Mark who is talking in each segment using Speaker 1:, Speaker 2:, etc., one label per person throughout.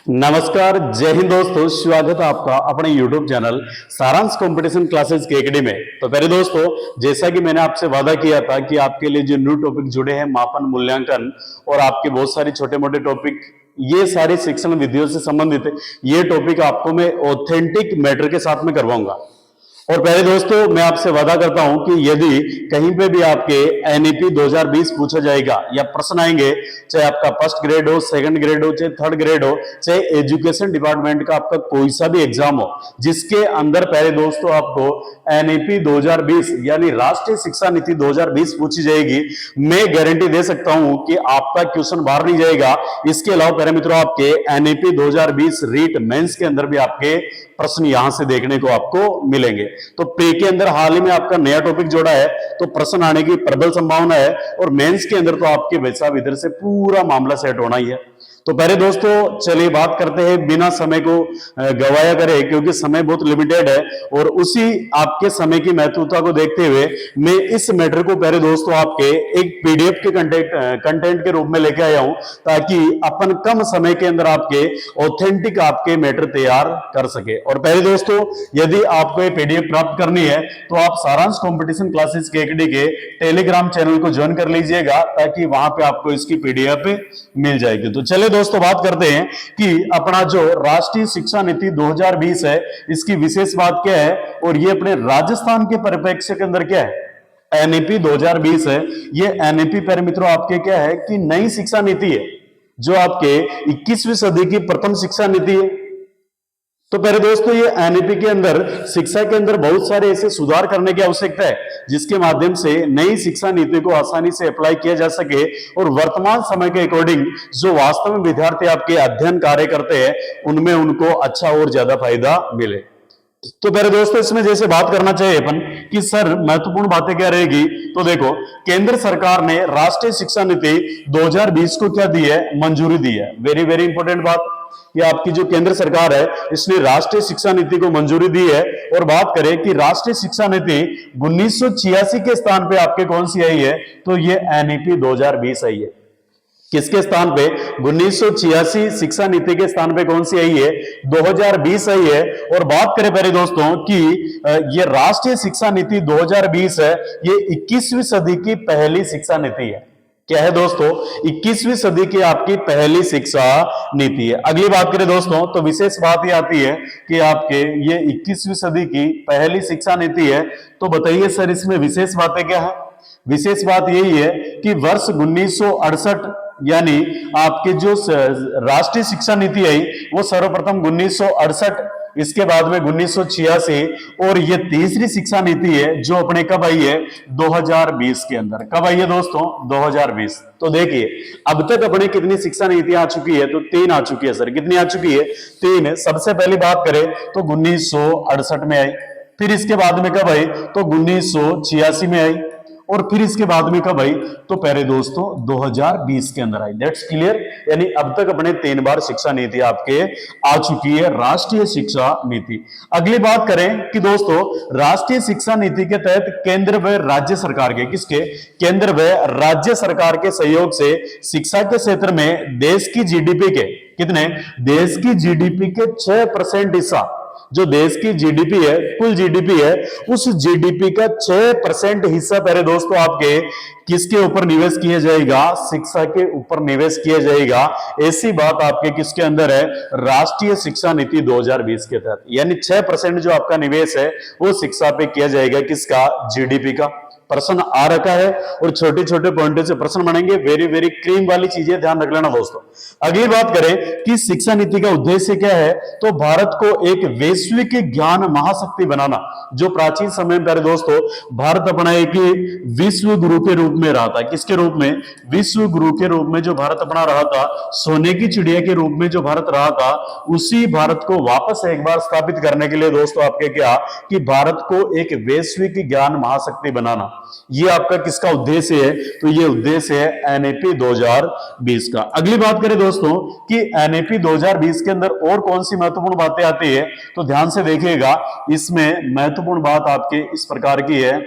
Speaker 1: नमस्कार, जय हिंद दोस्तों। स्वागत है आपका अपने YouTube चैनल सारांश कंपटीशन क्लासेस के एकेडमी में। तो पहले दोस्तों, जैसा कि मैंने आपसे वादा किया था कि आपके लिए जो न्यू टॉपिक जुड़े हैं मापन, मूल्यांकन और आपके बहुत सारे छोटे मोटे टॉपिक, ये सारी शिक्षण विधियों से संबंधित ये टॉपिक आपको मैं ऑथेंटिक मैटर के साथ में करवाऊंगा। और पहले दोस्तों, मैं आपसे वादा करता हूं कि यदि कहीं पे भी आपके एनईपी 2020 पूछा जाएगा या प्रश्न आएंगे, चाहे आपका फर्स्ट ग्रेड हो, सेकंड ग्रेड हो, चाहे थर्ड ग्रेड हो, चाहे एजुकेशन डिपार्टमेंट का आपका कोई सा भी एग्जाम हो, जिसके अंदर पहले दोस्तों आपको एनईपी 2020 यानी राष्ट्रीय शिक्षा नीति 2020 पूछी जाएगी, मैं गारंटी दे सकता हूं कि आपका क्वेश्चन बाहर नहीं जाएगा। इसके अलावा प्यारे मित्रों, आपके एनईपी 2020 रीट मेंस के अंदर भी आपके प्रश्न यहां से देखने को आपको मिलेंगे। तो प्री के अंदर हाल ही में आपका नया टॉपिक जोड़ा है, तो प्रश्न आने की प्रबल संभावना है, और मेंस के अंदर तो आपके वैसा इधर से पूरा मामला सेट होना ही है। तो पहले दोस्तों चलिए बात करते हैं, बिना समय को गवाया करें, क्योंकि समय बहुत लिमिटेड है, और उसी आपके समय की महत्वता को देखते हुए मैं इस मैटर को पहले दोस्तों आपके एक पीडीएफ के कंटेंट के रूप में लेके आया हूं, ताकि अपन कम समय के अंदर आपके ऑथेंटिक आपके मैटर तैयार कर सके। और पहले दोस्तों, यदि आपको ये पीडीएफ प्राप्त करनी है तो आप सारांश कंपटीशन क्लासेस के एकेडमी के टेलीग्राम चैनल को ज्वाइन कर लीजिएगा, ताकि वहां पे आपको इसकी पीडीएफ मिल जाएगी। तो चलिए दोस्तों, बात करते हैं कि अपना जो राष्ट्रीय शिक्षा नीति 2020 है, इसकी विशेष बात क्या है और ये अपने राजस्थान के परिप्रेक्ष्य के अंदर क्या है। एनईपी 2020 है, ये एनईपी प्यारे मित्रों आपके क्या है कि नई शिक्षा नीति है, जो आपके 21वीं सदी की प्रथम शिक्षा नीति है। तो पहले दोस्तों, ये एनईपी के अंदर शिक्षा के अंदर बहुत सारे ऐसे सुधार करने की आवश्यकता है, जिसके माध्यम से नई शिक्षा नीति को आसानी से अप्लाई किया जा सके और वर्तमान समय के अकॉर्डिंग जो वास्तव में विद्यार्थी आपके अध्ययन कार्य करते हैं, उनमें उनको अच्छा और ज्यादा फायदा मिले। तो पहले दोस्तों, इसमें जैसे बात करना चाहिए अपन कि सर महत्वपूर्ण बातें क्या रहेगी, तो देखो, केंद्र सरकार ने राष्ट्रीय शिक्षा नीति 2020 को क्या दी है, मंजूरी दी है। वेरी वेरी इंपॉर्टेंट बात, ये आपकी जो केंद्र सरकार है, इसने राष्ट्रीय शिक्षा नीति को मंजूरी दी है। और बात करें कि राष्ट्रीय शिक्षा नीति 1986 के स्थान पे आपके कौन सी आई है, तो ये एनईपी 2020 आई है। किसके स्थान पे? 1986 शिक्षा नीति के स्थान पे कौन सी आई है? 2020 आई है। और बात करें पहले दोस्तों कि ये राष्ट्रीय शिक्षा नीति 2020 है, ये 21वीं सदी की पहली शिक्षा नीति है। क्या है दोस्तों? 21वीं सदी की आपकी पहली शिक्षा नीति है। अगली बात करें दोस्तों, तो विशेष बात ये आती है कि आपके ये 21वीं सदी की पहली शिक्षा नीति है। तो बताइए सर, इसमें विशेष बातें क्या है? विशेष बात यही है कि वर्ष 1968 यानी आपके जो राष्ट्रीय शिक्षा नीति आई, वो सर्वप्रथम 1968, इसके बाद में 1986, और ये तीसरी शिक्षा नीति है जो अपने कब आई है? 2020 के अंदर। कब आई है दोस्तों? 2020। तो देखिए, अब तक अपने कितनी शिक्षा नीतियां आ चुकी है, तो 3 आ चुकी है सर। कितनी आ चुकी है? 3 सबसे पहली बात करें तो 1968 में आई, फिर इसके बाद में कब आई? तो 1986 में आई, और फिर इसके बाद में कब आई? तो पहले दोस्तों 2020 के अंदर आई। That's clear. यानी अब तक अपने 3 बार शिक्षा नीति आपके आ चुकी है, राष्ट्रीय शिक्षा नीति। अगली बात करें कि दोस्तों, राष्ट्रीय शिक्षा नीति के तहत केंद्र व राज्य सरकार के, किसके? केंद्र व राज्य सरकार के सहयोग से शिक्षा के क्षेत्र में देश की जीडीपी के कितने? देश की जीडीपी के 6% हिस्सा, जो देश की जीडीपी है, कुल जीडीपी है, उस जीडीपी का 6% हिस्सा पहले दोस्तों आपके किसके ऊपर निवेश किया जाएगा? शिक्षा के ऊपर निवेश किया जाएगा। ऐसी बात आपके किसके अंदर है? राष्ट्रीय शिक्षा नीति 2020 के तहत। यानी 6% जो आपका निवेश है वो शिक्षा पे किया जाएगा। किसका? जीडीपी का। प्रश्न आ रखा है और छोटे छोटे पॉइंटों से प्रश्न बनेंगे। वेरी वेरी क्रीम वाली चीजें ध्यान रख लेना दोस्तों। अगली बात करें कि शिक्षा नीति का उद्देश्य क्या है, तो भारत को एक वैश्विक ज्ञान महाशक्ति बनाना। जो प्राचीन समय में दोस्तों भारत अपना एक विश्व गुरु के रूप में रहा था। किसके रूप में? विश्व गुरु के रूप में जो भारत अपना रहा था, सोने की चिड़िया के रूप में जो भारत रहा था, उसी भारत को वापस एक बार स्थापित करने के लिए दोस्तों आपके क्या कि भारत को एक वैश्विक ज्ञान महाशक्ति बनाना, ये आपका किसका उद्देश्य है? तो ये उद्देश्य है एनईपी 2020 का। अगली बात करें दोस्तों कि एनईपी 2020 के अंदर और कौन सी महत्वपूर्ण बातें आती है, तो ध्यान से देखिएगा। इसमें महत्वपूर्ण बात आपके इस प्रकार की है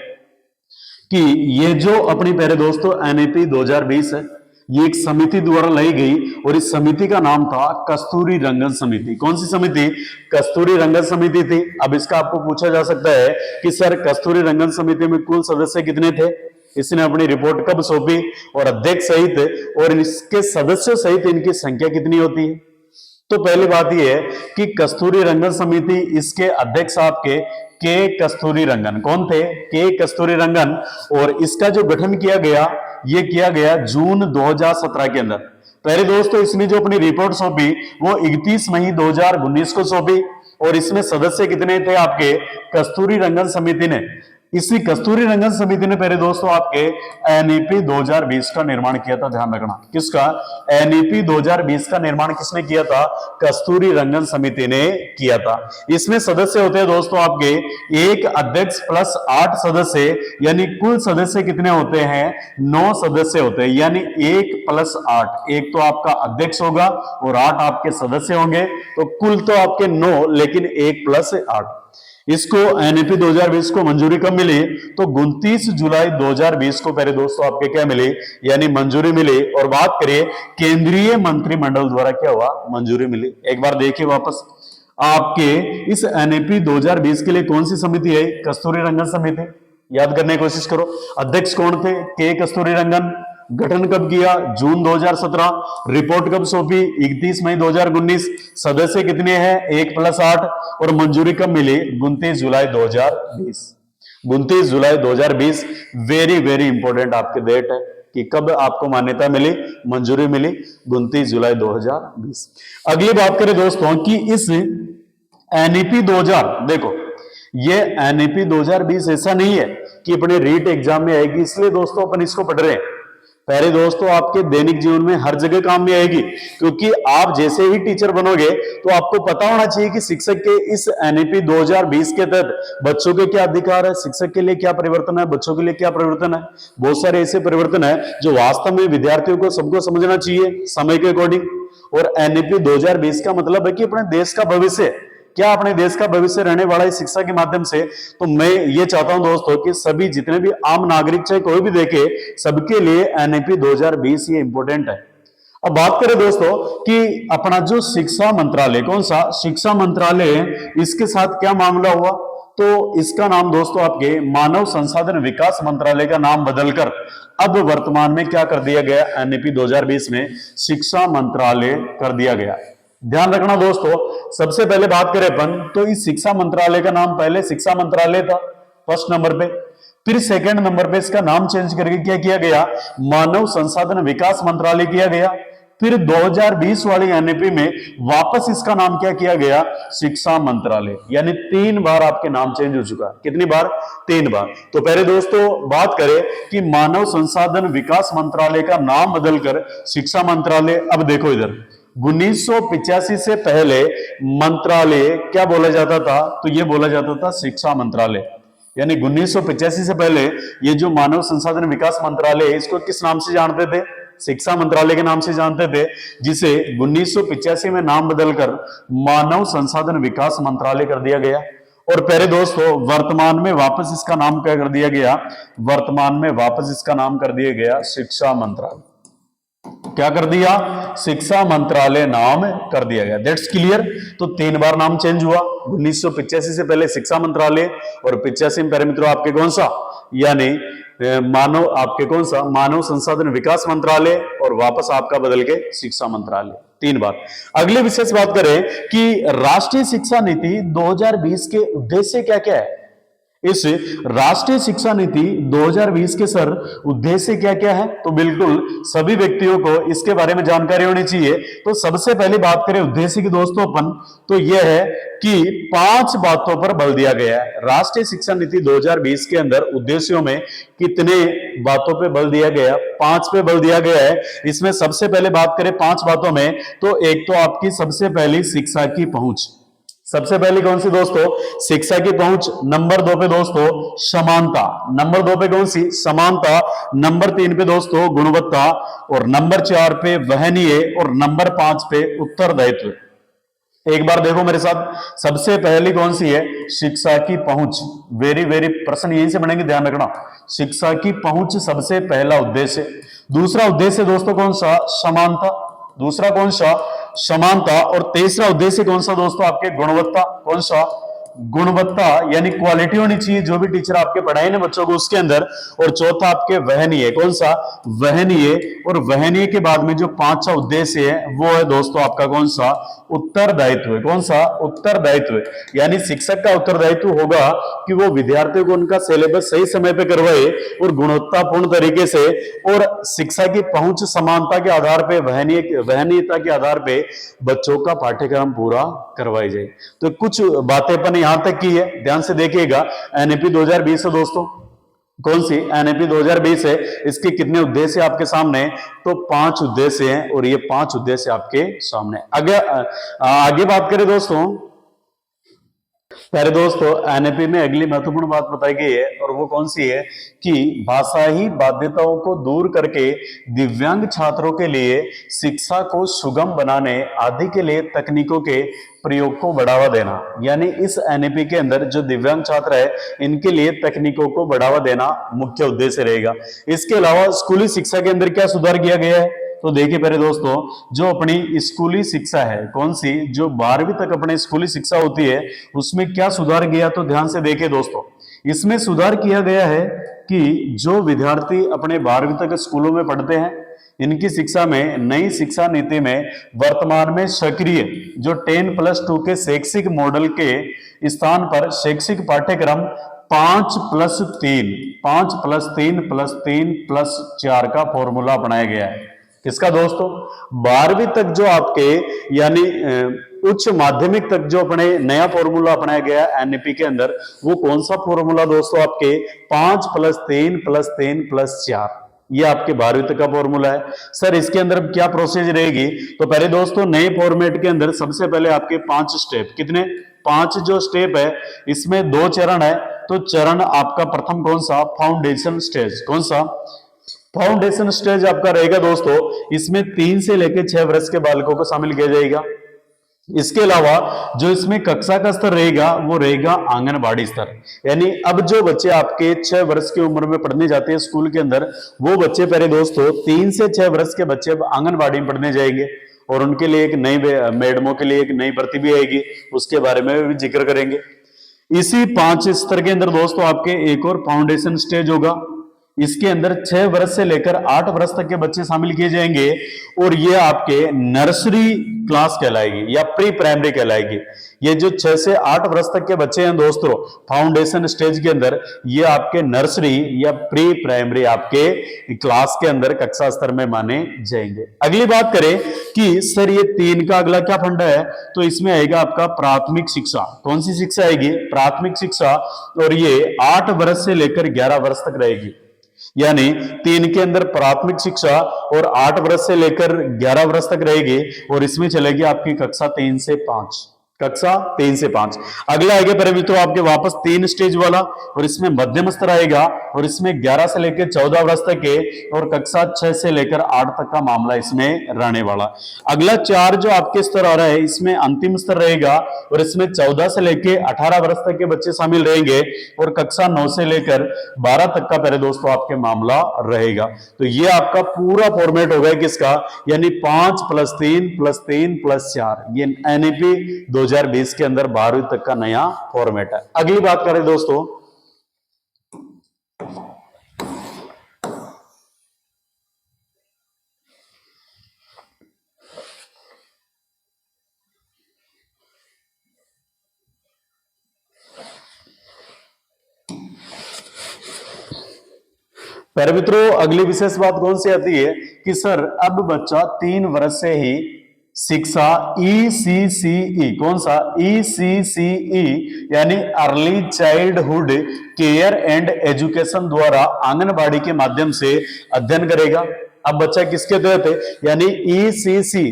Speaker 1: कि ये जो अपनी पहले दोस्तों एनईपी 2020 है, ये एक समिति द्वारा लाई गई और इस समिति का नाम था कस्तूरी रंगन समिति। कौन सी समिति? कस्तूरी रंगन समिति थी। अब इसका आपको पूछा जा सकता है कि सर कस्तूरी रंगन समिति में कुल सदस्य कितने थे, इसने अपनी रिपोर्ट कब सौंपी और अध्यक्ष सहित और इसके सदस्यों सहित इनकी संख्या कितनी होती है? तो पहली बात यह है कि कस्तूरी रंगन समिति, इसके अध्यक्ष आपके के कस्तूरी रंगन। कौन थे? के कस्तूरी रंगन। और इसका जो गठन किया गया, ये किया गया जून 2017 के अंदर। पहले दोस्तों इसने जो अपनी रिपोर्ट सौंपी वो 31 मई 2019 को सौंपी और इसमें सदस्य कितने थे आपके कस्तूरी रंगन समिति ने? इसी कस्तूरी रंगन समिति ने पहले दोस्तों आपके एनईपी 2020 का निर्माण किया था। ध्यान रखना, किसका? एनईपी 2020 का निर्माण किसने किया था? कस्तूरी रंगन समिति ने किया था। इसमें सदस्य होते हैं दोस्तों आपके एक अध्यक्ष प्लस 8 सदस्य, यानी कुल सदस्य कितने होते हैं? 9 सदस्य होते हैं, यानी 1 प्लस 8। एक तो आपका अध्यक्ष होगा और 8 आपके सदस्य होंगे, तो कुल तो आपके 9 लेकिन 1 प्लस 8। इसको एनईपी 2020 को मंजूरी कब मिली? तो 29 जुलाई 2020 को पहले दोस्तों आपके क्या मिली? यानी मंजूरी मिली। और बात करिए केंद्रीय मंत्रिमंडल द्वारा क्या हुआ? मंजूरी मिली। एक बार देखिए वापस, आपके इस एनईपी 2020 के लिए कौन सी समिति है? कस्तूरी रंगन समिति। याद करने की कोशिश करो, अध्यक्ष कौन थे? के कस्तूरी रंगन। गठन कब किया? जून 2017। रिपोर्ट कब सौंपी? 31 मई 2019। सदस्य कितने हैं? 1 प्लस 8। और मंजूरी कब मिली? 29 जुलाई 2020। 29 जुलाई 2020 वेरी वेरी इंपॉर्टेंट आपके डेट है कि कब आपको मान्यता मिली, मंजूरी मिली? 29 जुलाई 2020। अगली बात करें दोस्तों कि इस एनईपी 2000, देखो ये एनईपी 2020 ऐसा नहीं है कि अपने रीट एग्जाम में आएगी इसलिए दोस्तों अपन इसको पढ़ रहे हैं। पहले दोस्तों आपके दैनिक जीवन में हर जगह काम में आएगी, क्योंकि आप जैसे ही टीचर बनोगे तो आपको पता होना चाहिए कि शिक्षक के इस एनईपी 2020 के तहत बच्चों के क्या अधिकार है, शिक्षक के लिए क्या परिवर्तन है, बच्चों के लिए क्या परिवर्तन है। बहुत सारे ऐसे परिवर्तन है जो वास्तव में विद्यार्थियों को सबको समझना चाहिए समय के अकॉर्डिंग। और एनईपी 2020 का मतलब है कि अपने देश का भविष्य, क्या अपने देश का भविष्य रहने वाला है शिक्षा के माध्यम से। तो मैं ये चाहता हूं दोस्तों कि सभी जितने भी आम नागरिक चाहे कोई भी देखे, सबके लिए एनईपी 2020 ये इंपॉर्टेंट है। अब बात करें दोस्तों कि अपना जो शिक्षा मंत्रालय, कौन सा? शिक्षा मंत्रालय, इसके साथ क्या मामला हुआ? तो इसका नाम दोस्तों आपके मानव संसाधन विकास मंत्रालय का नाम बदलकर अब वर्तमान में क्या कर दिया गया? एनईपी 2020 में शिक्षा मंत्रालय कर दिया गया। ध्यान रखना दोस्तों, सबसे पहले बात करें अपन तो इस शिक्षा मंत्रालय का नाम पहले शिक्षा मंत्रालय था फर्स्ट नंबर पे, फिर सेकंड नंबर पे इसका नाम चेंज करके क्या किया गया? मानव संसाधन विकास मंत्रालय किया गया। फिर 2020 वाली एनईपी में वापस इसका नाम क्या किया गया? शिक्षा मंत्रालय। यानी 3 बार आपके नाम चेंज हो चुका। कितनी बार? 3 बार। तो पहले दोस्तों बात करें कि मानव संसाधन विकास मंत्रालय का नाम बदलकर शिक्षा मंत्रालय। अब देखो इधर 1985 से पहले मंत्रालय क्या बोला जाता था? तो ये बोला जाता था शिक्षा मंत्रालय। यानी 1985 से पहले ये जो मानव संसाधन विकास मंत्रालय है इसको किस नाम से जानते थे? शिक्षा मंत्रालय के नाम से जानते थे, जिसे 1985 में नाम बदलकर मानव संसाधन विकास मंत्रालय कर दिया गया। और पहले दोस्तों वर्तमान में वापस इसका नाम क्या कर दिया गया? वर्तमान में वापस इसका नाम कर दिया गया शिक्षा मंत्रालय। क्या कर दिया? शिक्षा मंत्रालय नाम कर दिया गया। That's clear. तो 3 बार नाम चेंज हुआ। 1985 से पहले शिक्षा मंत्रालय और 85 में पहले मित्रों आपके कौन सा? यानी मानव आपके कौन सा? मानव संसाधन विकास मंत्रालय और वापस आपका बदल के शिक्षा मंत्रालय। 3 बार। अगली विशेष बात करें कि राष्ट्रीय शिक्षा नीति 2020 के उद्देश्य क्या क्या है? इस राष्ट्रीय शिक्षा नीति 2020 के सर उद्देश्य क्या क्या है? तो बिल्कुल सभी व्यक्तियों को इसके बारे में जानकारी होनी चाहिए। तो सबसे पहले बात करें उद्देश्य की दोस्तों अपन, तो यह है कि 5 बातों पर बल दिया गया है। राष्ट्रीय शिक्षा नीति 2020 के अंदर उद्देश्यों में कितने बातों पे बल दिया गया? 5 पे बल दिया गया है। इसमें सबसे पहले बात करें 5 बातों में, तो एक तो आपकी सबसे पहली शिक्षा की पहुंच। सबसे पहली कौन सी दोस्तों? शिक्षा की पहुंच। नंबर 2 पे दोस्तों समानता। नंबर 2 पे कौन सी? समानता। नंबर 3 पे दोस्तों गुणवत्ता। और नंबर 4 पे वहनीय। और नंबर 5 पे उत्तरदायित्व। एक बार देखो मेरे साथ, सबसे पहली कौन सी है, शिक्षा की पहुंच। वेरी वेरी प्रश्न यहीं से बनेंगे, ध्यान रखना। शिक्षा की पहुंच सबसे पहला उद्देश्य। दूसरा उद्देश्य दोस्तों कौन सा, समानता। दूसरा कौन सा, समानता। और तीसरा उद्देश्य कौन सा दोस्तों, आपके गुणवत्ता। कौन सा, गुणवत्ता, यानी क्वालिटी होनी चाहिए जो भी टीचर आपके पढ़ाए ना बच्चों को उसके अंदर। और चौथा आपके वहनीय। कौन सा, वहनीय। और वहनीय के बाद में जो पांचवा उद्देश्य है वो है दोस्तों आपका कौन सा, उत्तरदायित्व। कौन सा, उत्तरदायित्व। यानी शिक्षक का उत्तरदायित्व होगा कि वो विद्यार्थियों को उनका सिलेबस सही समय पे करवाए और गुणवत्तापूर्ण तरीके से, और शिक्षा की पहुंच समानता के आधार पे, वहनीयता के आधार पे बच्चों का पाठ्यक्रम पूरा करवाई जाए। तो कुछ बातें अपन यहां तक की है, ध्यान से देखिएगा। एनईपी 2020 है दोस्तों, कौन सी, एनईपी 2020 है। इसके कितने उद्देश्य आपके सामने, तो 5 उद्देश्य हैं, और ये 5 उद्देश्य आपके सामने। आगे बात करें दोस्तों, पहले दोस्तों एनईपी में अगली महत्वपूर्ण बात बताई गई है, और वो कौन सी है कि भाषाई बाध्यताओं को दूर करके दिव्यांग छात्रों के लिए शिक्षा को सुगम बनाने आदि के लिए तकनीकों के प्रयोग को बढ़ावा देना। यानी इस एनईपी के अंदर जो दिव्यांग छात्र है इनके लिए तकनीकों को बढ़ावा देना मुख्य उद्देश्य रहेगा। इसके अलावा स्कूली शिक्षा के अंदर क्या सुधार किया गया है, तो देखिए पहले दोस्तों, जो अपनी स्कूली शिक्षा है, कौन सी, जो 12वीं तक अपने स्कूली शिक्षा होती है उसमें क्या सुधार किया, तो ध्यान से देखिए दोस्तों। इसमें सुधार किया गया है कि जो विद्यार्थी अपने 12वीं तक स्कूलों में पढ़ते हैं इनकी शिक्षा में नई शिक्षा नीति में वर्तमान में सक्रिय जो 10+2 के शैक्षिक मॉडल के स्थान पर शैक्षिक पाठ्यक्रम 5+3+3+3+4 का फॉर्मूला अपनाया गया है। किसका दोस्तों, 12वीं तक जो आपके यानी उच्च माध्यमिक तक जो अपने नया फॉर्मूला अपनाया गया एनईपी के अंदर, वो कौन सा फॉर्मूला दोस्तों, आपके 5+3+3+4। ये आपके 12वीं तक का फॉर्मूला है। सर इसके अंदर क्या प्रोसेस रहेगी, तो पहले दोस्तों नए फॉर्मेट के अंदर सबसे पहले आपके 5 स्टेप, कितने, 5 जो स्टेप है इसमें 2 चरण है। तो चरण आपका प्रथम कौन सा, फाउंडेशन स्टेज। कौन सा, फाउंडेशन स्टेज आपका रहेगा दोस्तों, इसमें 3 से लेकर 6 वर्ष के बालकों को शामिल किया जाएगा। इसके अलावा जो इसमें कक्षा का स्तर रहेगा वो रहेगा आंगनबाड़ी स्तर। यानी अब जो बच्चे आपके 6 वर्ष की उम्र में पढ़ने जाते हैं स्कूल के अंदर, वो बच्चे पहले दोस्तों 3 से 6 वर्ष के बच्चे अब आंगनबाड़ी में पढ़ने जाएंगे, और उनके लिए एक नई मैडमों के लिए एक नई भर्ती भी आएगी, उसके बारे में भी जिक्र करेंगे। इसी 5 स्तर के अंदर दोस्तों आपके एक और फाउंडेशन स्टेज होगा। इसके अंदर 6 वर्ष से लेकर 8 वर्ष तक के बच्चे शामिल किए जाएंगे, और ये आपके नर्सरी क्लास कहलाएगी या प्री प्राइमरी कहलाएगी। ये जो 6 से 8 वर्ष तक के बच्चे हैं दोस्तों फाउंडेशन स्टेज के अंदर, ये आपके नर्सरी या प्री प्राइमरी आपके क्लास के अंदर कक्षा स्तर में माने जाएंगे। अगली बात करें कि सर ये 3 का अगला क्या फंडा है, तो इसमें आएगा आपका प्राथमिक शिक्षा। कौन सी शिक्षा आएगी, प्राथमिक शिक्षा, और ये 8 वर्ष से लेकर 11 वर्ष तक रहेगी। यानी 3 के अंदर प्राथमिक शिक्षा और 8 वर्ष से लेकर 11 वर्ष तक रहेगी, और इसमें चलेगी आपकी कक्षा 3 से 5, कक्षा 3 से 5। अगला आएगा पर मित्रों आपके वापस 3 स्टेज वाला, और इसमें मध्यम स्तर आएगा, और इसमें 11 से लेकर 14 वर्ष तक के, और कक्षा 6 से लेकर 8 तक का मामला इसमें रहने वाला। अगला 4 जो आपके स्तर आ रहा है इसमें अंतिम स्तर रहेगा, और इसमें 14 से लेकर 18 वर्ष तक के बच्चे शामिल रहेंगे, और कक्षा 9 से लेकर 12 तक का पहले दोस्तों आपके मामला रहेगा। तो ये आपका पूरा फॉर्मेट होगा किसका, यानी 5+3+3+4, ये एनईपी 2020 के अंदर 12वीं तक का नया फॉर्मेट है। अगली बात करें दोस्तों, पर मित्रों अगली विशेष बात कौन सी आती है कि सर अब बच्चा 3 वर्ष से ही शिक्षा ECCE, कौन सा, ECCE यानी early childhood care and education द्वारा आंगनबाड़ी के माध्यम से अध्ययन करेगा। अब बच्चा किसके तहत है, यानी ECCE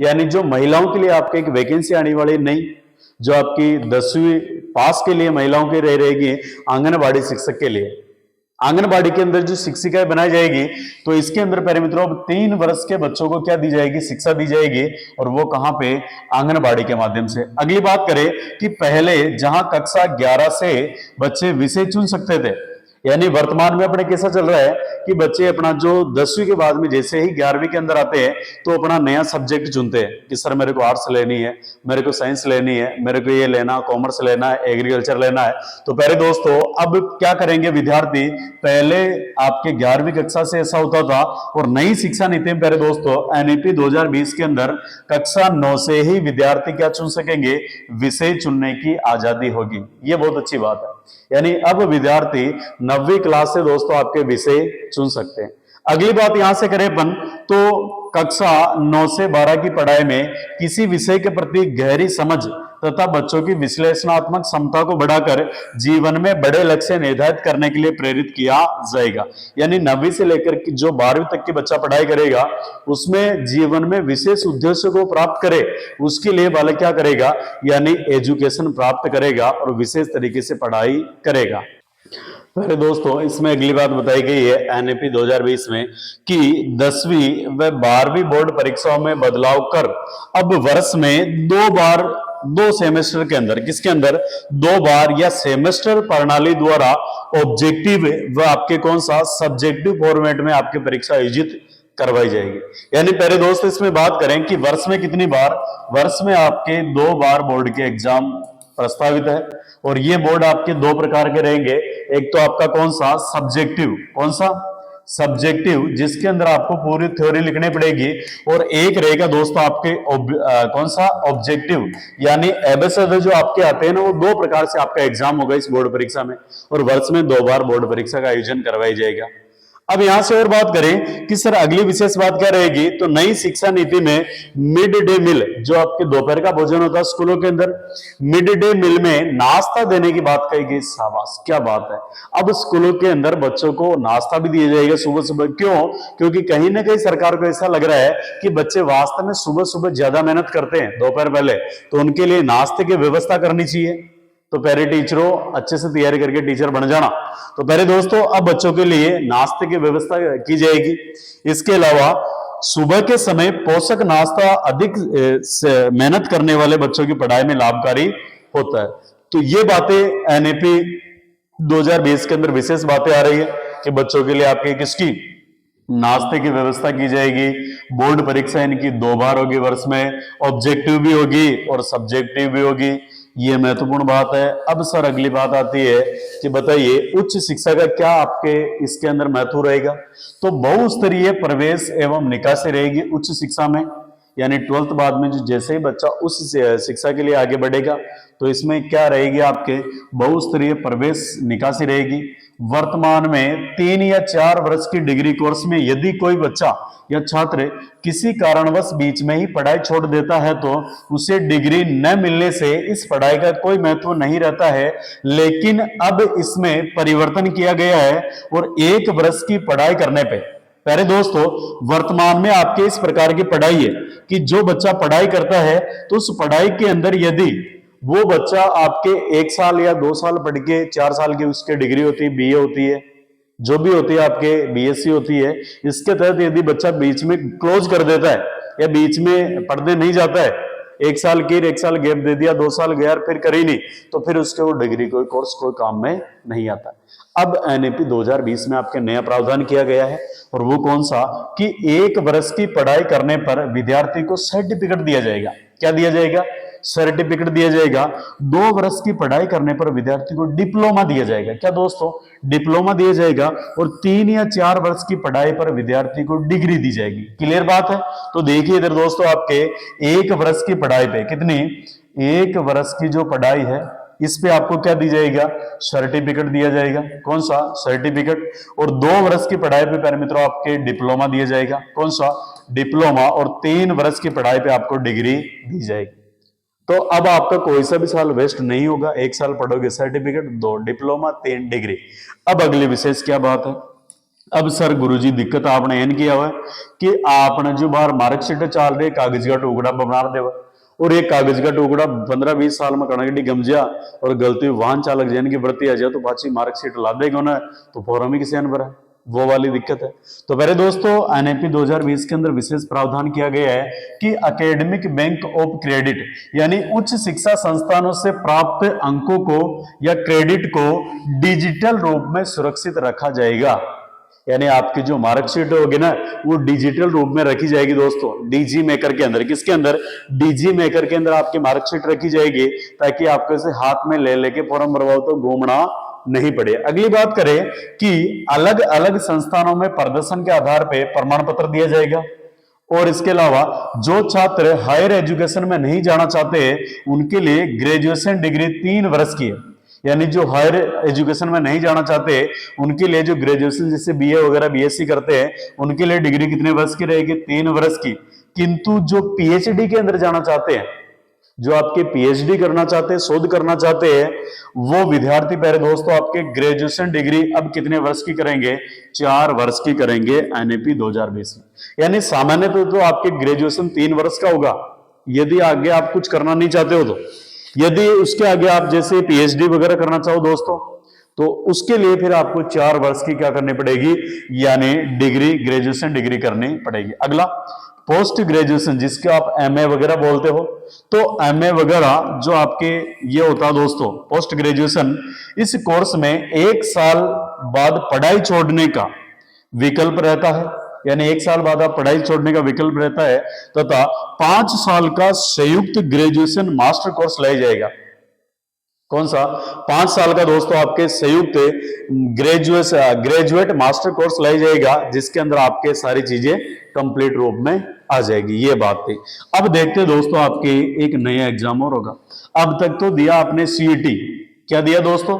Speaker 1: यानी जो महिलाओं के लिए आपके एक वैकेंसी आने वाली नहीं, जो आपकी 10वीं पास के लिए महिलाओं की रहेगी आंगनबाड़ी शिक्षक के लिए। आंगनबाड़ी के अंदर जो शिक्षिकाएं बनाई जाएगी, तो इसके अंदर प्यारे मित्रों अब 3 वर्ष के बच्चों को क्या दी जाएगी, शिक्षा दी जाएगी, और वो कहां पे, आंगनबाड़ी के माध्यम से। अगली बात करें कि पहले जहां कक्षा 11 से बच्चे विषय चुन सकते थे, यानी वर्तमान में अपने कैसा चल रहा है कि बच्चे अपना जो 10वीं के बाद में जैसे ही 11वीं के अंदर आते हैं तो अपना नया सब्जेक्ट चुनते हैं कि सर मेरे को आर्ट्स लेनी है, मेरे को साइंस लेनी है, मेरे को ये लेना, कॉमर्स लेना है, एग्रीकल्चर लेना है। तो पहले दोस्तों अब क्या करेंगे विद्यार्थी, पहले आपके 11वीं कक्षा से ऐसा होता था, और नई शिक्षा नीति में पहले दोस्तों एनईपी 2020 के अंदर कक्षा 9 से ही विद्यार्थी क्या चुन सकेंगे, विषय चुनने की आजादी होगी। ये बहुत अच्छी बात है, यानी अब विद्यार्थी 9वीं क्लास से दोस्तों आपके विषय चुन सकते हैं। अगली बात यहां से करें अपन, तो कक्षा 9 से 12 की पढ़ाई में किसी विषय के प्रति गहरी समझ तथा बच्चों की विश्लेषणात्मक क्षमता को बढ़ाकर जीवन में बड़े लक्ष्य निर्धारित करने के लिए प्रेरित किया जाएगा। यानी 9वीं से लेकर जो 12वीं तक की बच्चा पढ़ाई करेगा, उसमें जीवन में विशेष उद्देश्य को प्राप्त करे, उसके लिए बालक क्या करेगा, यानी एजुकेशन प्राप्त करेगा और विशेष तरीके से पढ़ाई करेगा। पहले दोस्तों इसमें अगली बात बताई गई है एनईपी 2020 में कि 10वीं व 12वीं बोर्ड परीक्षाओं में बदलाव कर अब वर्ष में 2 बार 2 सेमेस्टर के अंदर, किसके अंदर, 2 बार या सेमेस्टर प्रणाली द्वारा ऑब्जेक्टिव व आपके कौन सा सब्जेक्टिव फॉर्मेट में आपकी परीक्षा आयोजित करवाई जाएगी। यानी पहले दोस्त इसमें बात करें कि वर्ष में कितनी बार, वर्ष में आपके 2 बार बोर्ड के एग्जाम प्रस्तावित है, और ये बोर्ड आपके 2 प्रकार के रहेंगे। एक तो आपका कौन सा, सब्जेक्टिव, कौन सा, सब्जेक्टिव, जिसके अंदर आपको पूरी थ्योरी लिखनी पड़ेगी, और एक रहेगा दोस्तों आपके कौन सा, ऑब्जेक्टिव, यानी एबीसीडी जो आपके आते हैं ना, वो 2 प्रकार से आपका एग्जाम होगा इस बोर्ड परीक्षा में, और वर्ष में 2 बार बोर्ड परीक्षा का आयोजन करवाया जाएगा। अब यहां से और बात करें कि सर अगली विशेष बात क्या रहेगी, तो नई शिक्षा नीति में मिड डे मील, जो आपके दोपहर का भोजन होता है स्कूलों के अंदर, मिड डे मील में नाश्ता देने की बात कही गई। शाबाश, क्या बात है। अब स्कूलों के अंदर बच्चों को नाश्ता भी दिया जाएगा सुबह सुबह। क्यों? क्योंकि कहीं ना कहीं सरकार को ऐसा लग रहा है कि बच्चे वास्तव में सुबह सुबह ज्यादा मेहनत करते हैं दोपहर पहले, तो उनके लिए नाश्ते की व्यवस्था करनी चाहिए। तो पहले टीचरों अच्छे से तैयारी करके टीचर बन जाना। तो पहले दोस्तों अब बच्चों के लिए नाश्ते की व्यवस्था की जाएगी। इसके अलावा सुबह के समय पोषक नाश्ता अधिक मेहनत करने वाले बच्चों की पढ़ाई में लाभकारी होता है। तो ये बातें एनईपी 2020 के अंदर विशेष बातें आ रही है कि बच्चों के लिए आपके किसकी, नाश्ते की व्यवस्था की जाएगी। बोर्ड परीक्षा इनकी 2 बार होगी वर्ष में, ऑब्जेक्टिव भी होगी और सब्जेक्टिव भी होगी। ये महत्वपूर्ण बात है। अब सर अगली बात आती है कि बताइए उच्च शिक्षा का क्या आपके इसके अंदर महत्व रहेगा, तो बहुस्तरीय प्रवेश एवं निकासी रहेगी उच्च शिक्षा में। यानी 12th बाद में जो जैसे ही बच्चा उस शिक्षा के लिए आगे बढ़ेगा, तो इसमें क्या रहेगी, आपके बहुस्तरीय प्रवेश निकासी रहेगी। वर्तमान में 3 या 4 वर्ष की डिग्री कोर्स में यदि कोई बच्चा या छात्र किसी कारणवश बीच में ही पढ़ाई छोड़ देता है, तो उसे डिग्री न मिलने से इस पढ़ाई का कोई महत्व नहीं रहता है। लेकिन अब इसमें परिवर्तन किया गया है, और 1 वर्ष की पढ़ाई करने पे, पहले दोस्तों वर्तमान में आपके इस प्रकार की पढ़ाई है कि जो बच्चा पढ़ाई करता है, तो उस पढ़ाई के अंदर यदि वो बच्चा आपके 1 साल या 2 साल पढ़ के 4 साल की उसकी डिग्री होती है, बीए होती है, जो भी होती है आपके बीएससी होती है, इसके तहत यदि बच्चा बीच में क्लोज कर देता है या बीच में पढ़ने नहीं जाता है, 1 साल की 1 साल गैप दे दिया, 2 साल गया फिर करी नहीं, तो फिर उसके वो डिग्री कोई कोर्स कोई काम में नहीं आता। अब एनईपी 2020 में आपके नया प्रावधान किया गया है, और वो कौन सा कि 1 वर्ष की पढ़ाई करने पर विद्यार्थी को सर्टिफिकेट दिया जाएगा। क्या दिया जाएगा? सर्टिफिकेट दिया जाएगा। 2 वर्ष की पढ़ाई करने पर विद्यार्थी को डिप्लोमा दिया जाएगा। क्या दोस्तों? डिप्लोमा दिया जाएगा। और 3 या 4 वर्ष की पढ़ाई पर विद्यार्थी को डिग्री दी जाएगी। क्लियर बात है? तो देखिए इधर दोस्तों आपके 1 वर्ष की पढ़ाई पे कितनी, 1 वर्ष की जो पढ़ाई है इस पे आपको क्या दी जाएगा? सर्टिफिकेट दिया जाएगा। कौन सा? सर्टिफिकेट। और 2 वर्ष की पढ़ाई पे प्यारे मित्रों आपके डिप्लोमा दिया जाएगा। कौन सा? डिप्लोमा। और 3 वर्ष की पढ़ाई पे आपको डिग्री दी जाएगी। तो अब आपका कोई सा भी साल वेस्ट नहीं होगा। 1 साल पढ़ोगे सर्टिफिकेट, 2 डिप्लोमा, 3 डिग्री। अब अगली विशेष क्या बात है? अब सर गुरुजी दिक्कत आपने एन किया हुआ है कि आपने जो बाहर मार्कशीट चाल रही कागज का टुकड़ा बना देवा, और एक कागज का टुकड़ा 15-20 साल में कड़कड़ी गमजिया और गलती वाहन चालक जैन की बढ़ती आ जाए तो पाची मार्कशीट ला देगा ना तो फॉर्म ही किसी अनबर है, वो वाली दिक्कत है। तो पहले दोस्तों एनएपी 2020 के अंदर विशेष प्रावधान किया गया है कि एकेडमिक बैंक ऑफ क्रेडिट यानी उच्च शिक्षा संस्थानों से प्राप्त अंकों को या क्रेडिट को डिजिटल रूप में सुरक्षित रखा जाएगा। यानी आपकी जो मार्कशीट होगी ना वो डिजिटल रूप में रखी जाएगी दोस्तों, डीजी मेकर के अंदर। किसके अंदर? डीजी मेकर के अंदर आपकी मार्कशीट रखी जाएगी ताकि आपको इसे हाथ में ले लेके फॉर्म भरवाओ तो घूमना नहीं पड़े। अगली बात करें कि अलग अलग संस्थानों में प्रदर्शन के आधार पर प्रमाण पत्र दिया जाएगा। और इसके अलावा जो छात्र हायर एजुकेशन में नहीं जाना चाहते उनके लिए ग्रेजुएशन डिग्री 3 वर्ष की है। यानी जो हायर एजुकेशन में नहीं जाना चाहते उनके लिए जो ग्रेजुएशन जैसे बीए वगैरह बीएससी करते हैं उनके लिए डिग्री कितने वर्ष की रहेगी? 3 वर्ष की। किंतु जो पीएचडी के अंदर जाना चाहते हैं, जो आपके पीएचडी करना चाहते हैं, शोध करना चाहते हैं, वो विद्यार्थी पहले दोस्तों आपके ग्रेजुएशन डिग्री अब कितने वर्ष की करेंगे? 4 वर्ष की करेंगे एनएपी 2020 में। यानी सामान्यतः तो आपके ग्रेजुएशन 3 वर्ष का होगा यदि आगे आप कुछ करना नहीं चाहते हो तो। यदि उसके आगे आप जैसे पीएचडी वगैरह करना चाहो दोस्तों तो उसके लिए फिर आपको 4 वर्ष की क्या करनी पड़ेगी? यानी डिग्री, ग्रेजुएशन डिग्री करनी पड़ेगी। अगला पोस्ट ग्रेजुएशन जिसके आप एमए वगैरह बोलते हो, तो एमए वगैरह जो आपके ये होता है दोस्तों पोस्ट ग्रेजुएशन, इस कोर्स में 1 साल बाद पढ़ाई छोड़ने का विकल्प रहता है। यानी 1 साल बाद आप पढ़ाई छोड़ने का विकल्प रहता है तथा 5 साल का संयुक्त ग्रेजुएशन मास्टर कोर्स लिया जाएगा। कौन सा? 5 साल का दोस्तों आपके संयुक्त ग्रेजुएट मास्टर कोर्स लिया जाएगा जिसके अंदर आपके सारी चीजें कंप्लीट रूप में आ जाएगी। ये बात थी। अब देखते हैं दोस्तों आपके एक नया एग्जाम और होगा। अब तक तो दिया आपने सीईटी। क्या दिया दोस्तों?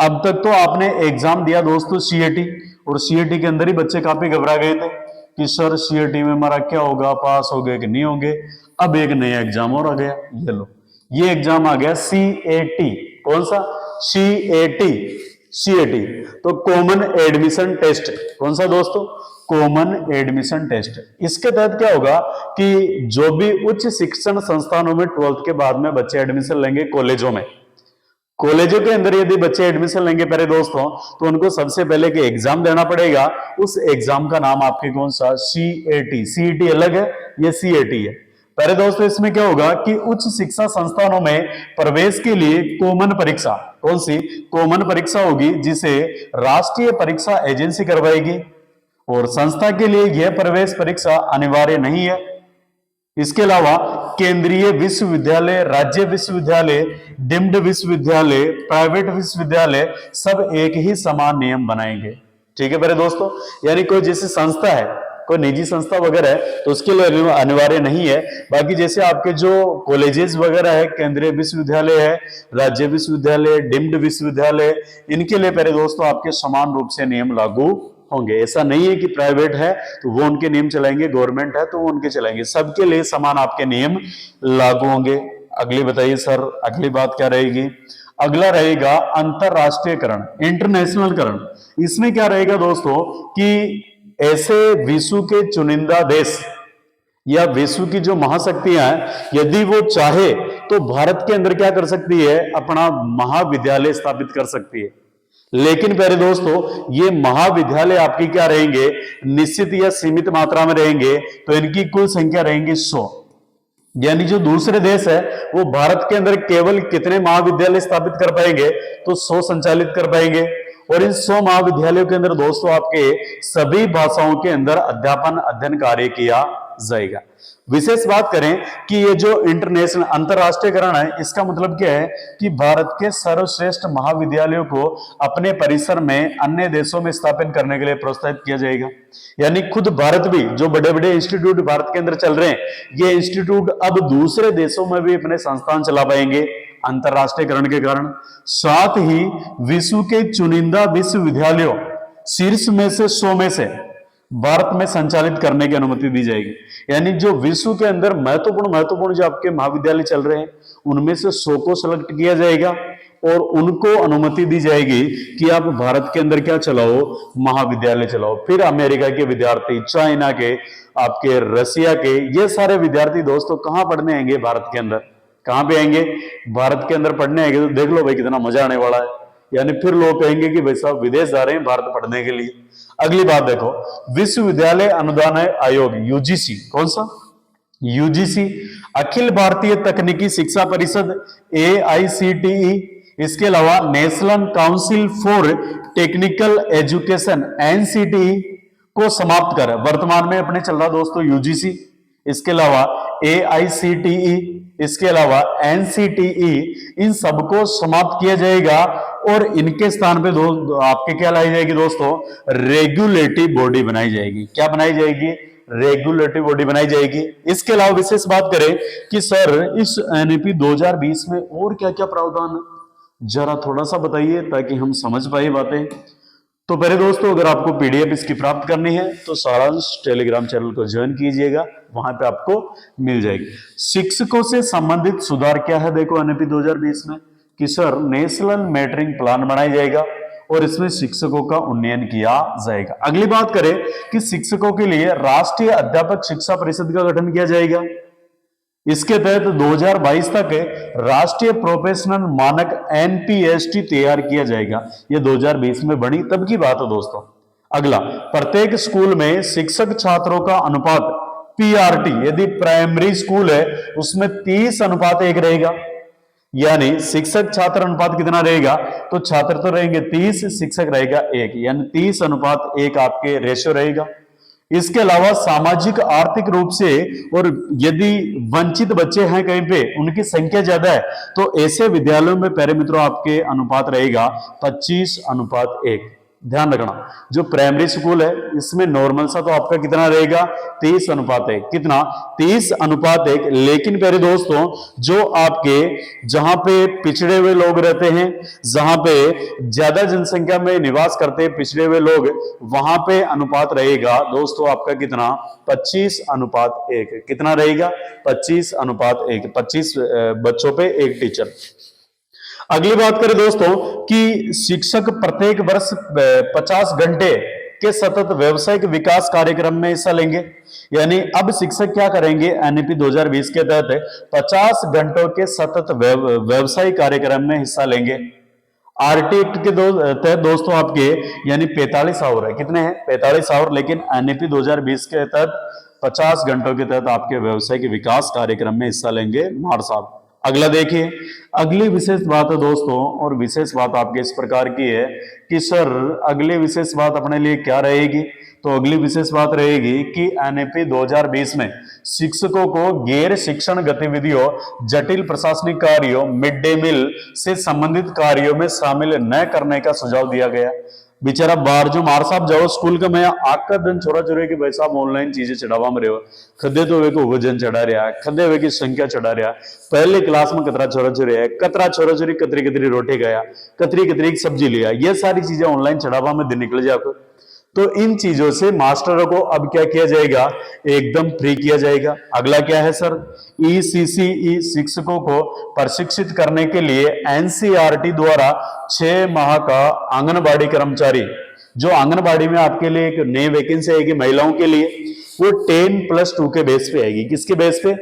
Speaker 1: अब तक तो आपने एग्जाम दिया दोस्तों सीईटी, और सीईटी के अंदर ही बच्चे काफी घबरा गए थे कि सर सीईटी में हमारा क्या होगा, पास हो गए कि नहीं होंगे। अब एक नया एग्जाम और आ गया, ये लो, ये एग्जाम आ गया सीएटी। कौन सा? सीएटी। सीएटी तो कॉमन एडमिशन टेस्ट। कौन सा दोस्तों? Common admission test. इसके तहत क्या होगा कि जो भी उच्च शिक्षण संस्थानों में 12th के बाद में बच्चे एडमिशन लेंगे कॉलेजों में, कॉलेजों के अंदर यदि बच्चे एडमिशन लेंगे पहले दोस्तों तो उनको सबसे पहले के एग्जाम देना पड़ेगा। उस एग्जाम का नाम आपके कौन सा? सीएटी। सीईटी अलग है, ये सीएटी है। पहले दोस्तों इसमें क्या होगा कि उच्च शिक्षा संस्थानों में प्रवेश के लिए कॉमन परीक्षा, कौन सी? कॉमन परीक्षा होगी जिसे राष्ट्रीय परीक्षा एजेंसी करवाएगी, और संस्था के लिए यह प्रवेश परीक्षा अनिवार्य नहीं है। इसके अलावा केंद्रीय विश्वविद्यालय, राज्य विश्वविद्यालय, डीम्ड विश्वविद्यालय, प्राइवेट विश्वविद्यालय सब एक ही समान नियम बनाएंगे। ठीक है मेरे दोस्तों, यानी कोई जैसे संस्था है, कोई निजी संस्था वगैरह है तो उसके लिए अनिवार्य नहीं है। बाकी जैसे आपके जो कॉलेजेस वगैरह है, केंद्रीय विश्वविद्यालय है, राज्य विश्वविद्यालय, डीम्ड विश्वविद्यालय, इनके लिए पहले दोस्तों आपके समान रूप से नियम लागू होंगे। ऐसा नहीं है कि प्राइवेट है तो वो उनके नियम चलाएंगे, गवर्नमेंट है तो वो उनके चलाएंगे, सबके लिए समान आपके नियम लागू होंगे। अगली बताइए सर, अगली बात क्या रहेगी? अगला रहेगा अंतरराष्ट्रीयकरण, इंटरनेशनलकरण। इसमें क्या रहेगा दोस्तों कि ऐसे विश्व के चुनिंदा देश या विश्व की जो महाशक्तियां हैं यदि वो चाहे तो भारत के अंदर क्या कर सकती है? अपना महाविद्यालय स्थापित कर सकती है। लेकिन पहले दोस्तों ये महाविद्यालय आपकी क्या रहेंगे? निश्चित या सीमित मात्रा में रहेंगे। तो इनकी कुल संख्या रहेंगी 100। यानी जो दूसरे देश है वो भारत के अंदर केवल कितने महाविद्यालय स्थापित कर पाएंगे? तो 100 संचालित कर पाएंगे। और इन 100 महाविद्यालयों के अंदर दोस्तों आपके सभी भाषाओं के अंदर अध्यापन अध्ययन कार्य किया जाएगा। विशेष बात करें कि ये जो इंटरनेशनल अंतरराष्ट्रीयकरण है इसका मतलब क्या है कि भारत के सर्वश्रेष्ठ महाविद्यालयों को अपने परिसर में अन्य देशों में स्थापित करने के लिए प्रोत्साहित किया जाएगा। यानी खुद भारत भी जो बड़े बड़े इंस्टीट्यूट भारत के अंदर चल रहे हैं, ये इंस्टीट्यूट अब दूसरे देशों में भी अपने संस्थान चला पाएंगे अंतरराष्ट्रीयकरण के कारण। साथ ही विश्व के चुनिंदा विश्वविद्यालयों शीर्ष में से 100 में से भारत में संचालित करने की अनुमति दी जाएगी। यानी जो विश्व के अंदर महत्वपूर्ण जो आपके महाविद्यालय चल रहे हैं उनमें से 100 को सिलेक्ट किया जाएगा और उनको अनुमति दी जाएगी कि आप भारत के अंदर क्या चलाओ, महाविद्यालय चलाओ। फिर अमेरिका के विद्यार्थी, चाइना के, आपके रसिया के, ये सारे विद्यार्थी दोस्तों कहां पढ़ने आएंगे? भारत के अंदर। कहां पे आएंगे? भारत के अंदर पढ़ने आएंगे। तो देख लो भाई कितना मजा आने वाला है। यानी फिर लोग कहेंगे कि भाई साहब विदेश जा रहे हैं भारत पढ़ने के लिए। अगली बात देखो, विश्वविद्यालय अनुदान आयोग, यूजीसी, कौन सा? यूजीसी, अखिल भारतीय तकनीकी शिक्षा परिषद, एआईसीटीई, इसके अलावा national council for technical education, NCTE को समाप्त कर वर्तमान में अपने चल रहा दोस्तों यूजीसी, इसके अलावा एआईसीटीई, इसके अलावा एनसीटीई, इन सबको समाप्त किया जाएगा और इनके स्थान पे आपके क्या लाई जाएगी दोस्तों? रेगुलेटरी बॉडी बनाई जाएगी। क्या बनाई जाएगी? रेगुलेटरी बॉडी बनाई जाएगी। इसके अलावा विशेष बात करें कि सर इस एनईपी 2020 में और क्या क्या प्रावधान है, जरा थोड़ा सा बताइए ताकि हम समझ पाए बातें। तो पहले दोस्तों अगर आपको पीडीएफ इसकी प्राप्त करनी है तो सारांश टेलीग्राम चैनल को ज्वाइन कीजिएगा, वहां पे आपको मिल जाएगी। शिक्षकों से संबंधित सुधार क्या है देखो एनईपी 2020 में कि सर नेशनल मेटरिंग प्लान बनाया जाएगा और इसमें शिक्षकों का उन्नयन किया जाएगा। अगली बात करें कि शिक्षकों के लिए राष्ट्रीय अध्यापक शिक्षा परिषद का गठन किया जाएगा। इसके तहत 2022 तक राष्ट्रीय प्रोफेशनल मानक एनपीएसटी तैयार किया जाएगा। यह 2020 में बनी तब की बात है दोस्तों। अगला, प्रत्येक स्कूल में शिक्षक छात्रों का अनुपात पीआरटी, यदि प्राइमरी स्कूल है उसमें 30:1 रहेगा। यानी शिक्षक छात्र अनुपात कितना रहेगा? तो छात्र तो रहेंगे 30, शिक्षक रहेगा 1, यानी 30:1 आपके रेशियो रहेगा। इसके अलावा सामाजिक आर्थिक रूप से और यदि वंचित बच्चे हैं कहीं पे, उनकी संख्या ज्यादा है, तो ऐसे विद्यालयों में प्यारे मित्रों आपके अनुपात रहेगा 25:1। ध्यान रखना, जो प्राइमरी स्कूल है इसमें नॉर्मल सा तो आपका कितना रहेगा? 30:1। कितना? 30:1। लेकिन प्यारे दोस्तों जो आपके जहां पे पिछड़े हुए लोग रहते हैं, जहां पे ज्यादा जनसंख्या में निवास करते हैं पिछड़े हुए लोग, वहां पे अनुपात रहेगा दोस्तों आपका कितना? 25:1। कितना रहेगा? 25:1। 25 बच्चों पे एक टीचर। अगली बात करें दोस्तों कि शिक्षक प्रत्येक वर्ष 50 घंटे के सतत व्यावसायिक विकास कार्यक्रम में हिस्सा लेंगे। यानी अब शिक्षक क्या करेंगे? एनईपी 2020 के तहत 50 घंटों के सतत व्यावसायिक कार्यक्रम में हिस्सा लेंगे। आरटी एक्ट के तहत दोस्तों आपके यानी 45 आवर है। कितने हैं? 45 आवर। लेकिन एनईपी 2020 के तहत 50 घंटों के तहत आपके व्यावसायिक विकास कार्यक्रम में हिस्सा लेंगे मार साहब। अगला देखिए, अगली विशेष बात है दोस्तों, और विशेष बात आपके इस प्रकार की है कि सर अगली विशेष बात अपने लिए क्या रहेगी? तो अगली विशेष बात रहेगी कि एनईपी 2020 में शिक्षकों को गैर शिक्षण गतिविधियों, जटिल प्रशासनिक कार्यों, मिड डे मील से संबंधित कार्यों में शामिल न करने का सुझाव दिया गया। बेचारा बाहर जो मार साहब जाओ स्कूल का, मैं आका दिन छोरा चोरे की भाई साहब ऑनलाइन चीजें चढ़ावा में रहे हो, खदे तो वे को वजन चढ़ा रहा है, खदे वे की संख्या चढ़ा रहा है। पहले क्लास में कतरा छोरा चोरी है, कतरा छोरा चोरी कतरी कतरी रोटी गया, कतरी कतरी की सब्जी लिया, ये सारी चीजें ऑनलाइन चढ़ावा में दिन निकल जाए। तो इन चीजों से मास्टरों को अब क्या किया जाएगा? एकदम फ्री किया जाएगा। अगला क्या है सर? ईसीसीई शिक्षकों को प्रशिक्षित करने के लिए एनसीईआरटी द्वारा 6 माह का आंगनबाड़ी कर्मचारी, जो आंगनबाड़ी में आपके लिए एक नई वैकेंसी आएगी महिलाओं के लिए, वो 10+2 के बेस पे आएगी। किसके बेस पे?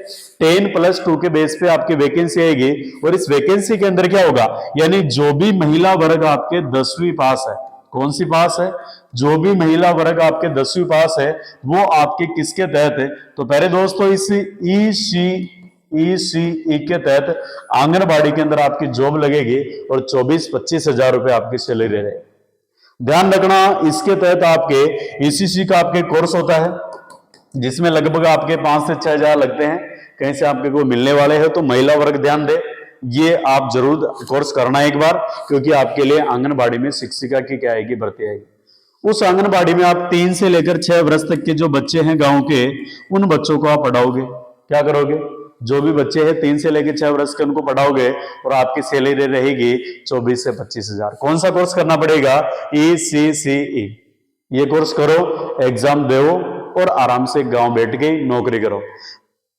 Speaker 1: 10+2 के बेस पे आपकी वैकेंसी आएगी। और इस वैकेंसी के अंदर क्या होगा? यानी जो भी महिला वर्ग आपके 10वीं पास है, कौन सी पास है? जो भी महिला वर्ग आपके 10वीं पास है वो आपके किसके तहत है? तो पहले दोस्तों इस ईसीई के तहत आंगनबाड़ी के अंदर आपकी जॉब लगेगी और 24-25 हजार रुपए आपकी सैलरी रहे। ध्यान रखना, इसके तहत आपके ईसीसी का आपके कोर्स होता है जिसमें लगभग आपके 5 से 6 हजार लगते हैं। कहीं से आपके को मिलने वाले हैं तो महिला वर्ग ध्यान दे, ये आप जरूर कोर्स करना एक बार, क्योंकि आपके लिए आंगनबाड़ी में शिक्षिका की क्या आएगी? भर्ती आएगी। उस आंगनबाड़ी में आप 3 से लेकर 6 वर्ष तक के जो बच्चे हैं गांव के, उन बच्चों को आप पढ़ाओगे। क्या करोगे? जो भी बच्चे हैं 3 से लेकर 6 वर्ष के उनको पढ़ाओगे और आपकी सैलरी रहेगी 24 से 25 हजार। कौन सा कोर्स करना पड़ेगा? ईसीसीई। ये कोर्स करो, एग्जाम दो और आराम से गांव बैठ के नौकरी करो।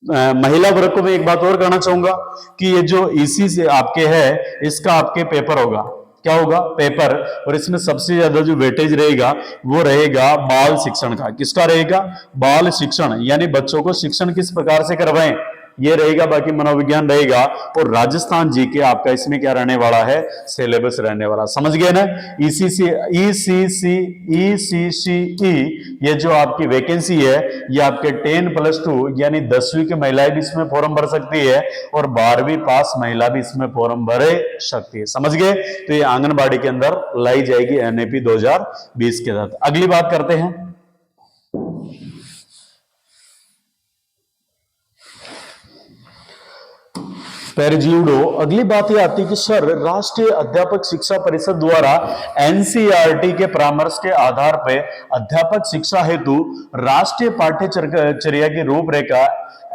Speaker 1: महिला वर्ग को मैं एक बात और कहना चाहूंगा कि ये जो इसी से आपके है, इसका आपके पेपर होगा, क्या होगा, पेपर। और इसमें सबसे ज्यादा जो वेटेज रहेगा वो रहेगा बाल शिक्षण का। किसका रहेगा, बाल शिक्षण, यानी बच्चों को शिक्षण किस प्रकार से करवाएं, ये रहेगा। बाकी मनोविज्ञान रहेगा। और राजस्थान जी के आपका इसमें क्या रहने वाला है, सिलेबस रहने वाला। समझ गए ना। ईसीसी ये जो आपकी वैकेंसी है, ये आपके 10+2 यानी 10वीं की महिलाएं भी इसमें फॉर्म भर सकती है और 12वीं पास महिला भी इसमें फॉर्म भर सकती है। समझ गए। तो ये आंगनबाड़ी के अंदर लाई जाएगी एनएपी 2020 के तहत। अगली बात करते हैं। पेरिज्यूडो। अगली बात ये आती है कि सर, राष्ट्रीय अध्यापक शिक्षा परिषद द्वारा एनसीईआरटी के परामर्श के आधार पर अध्यापक शिक्षा हेतु राष्ट्रीय पाठ्यचर्या की रूपरेखा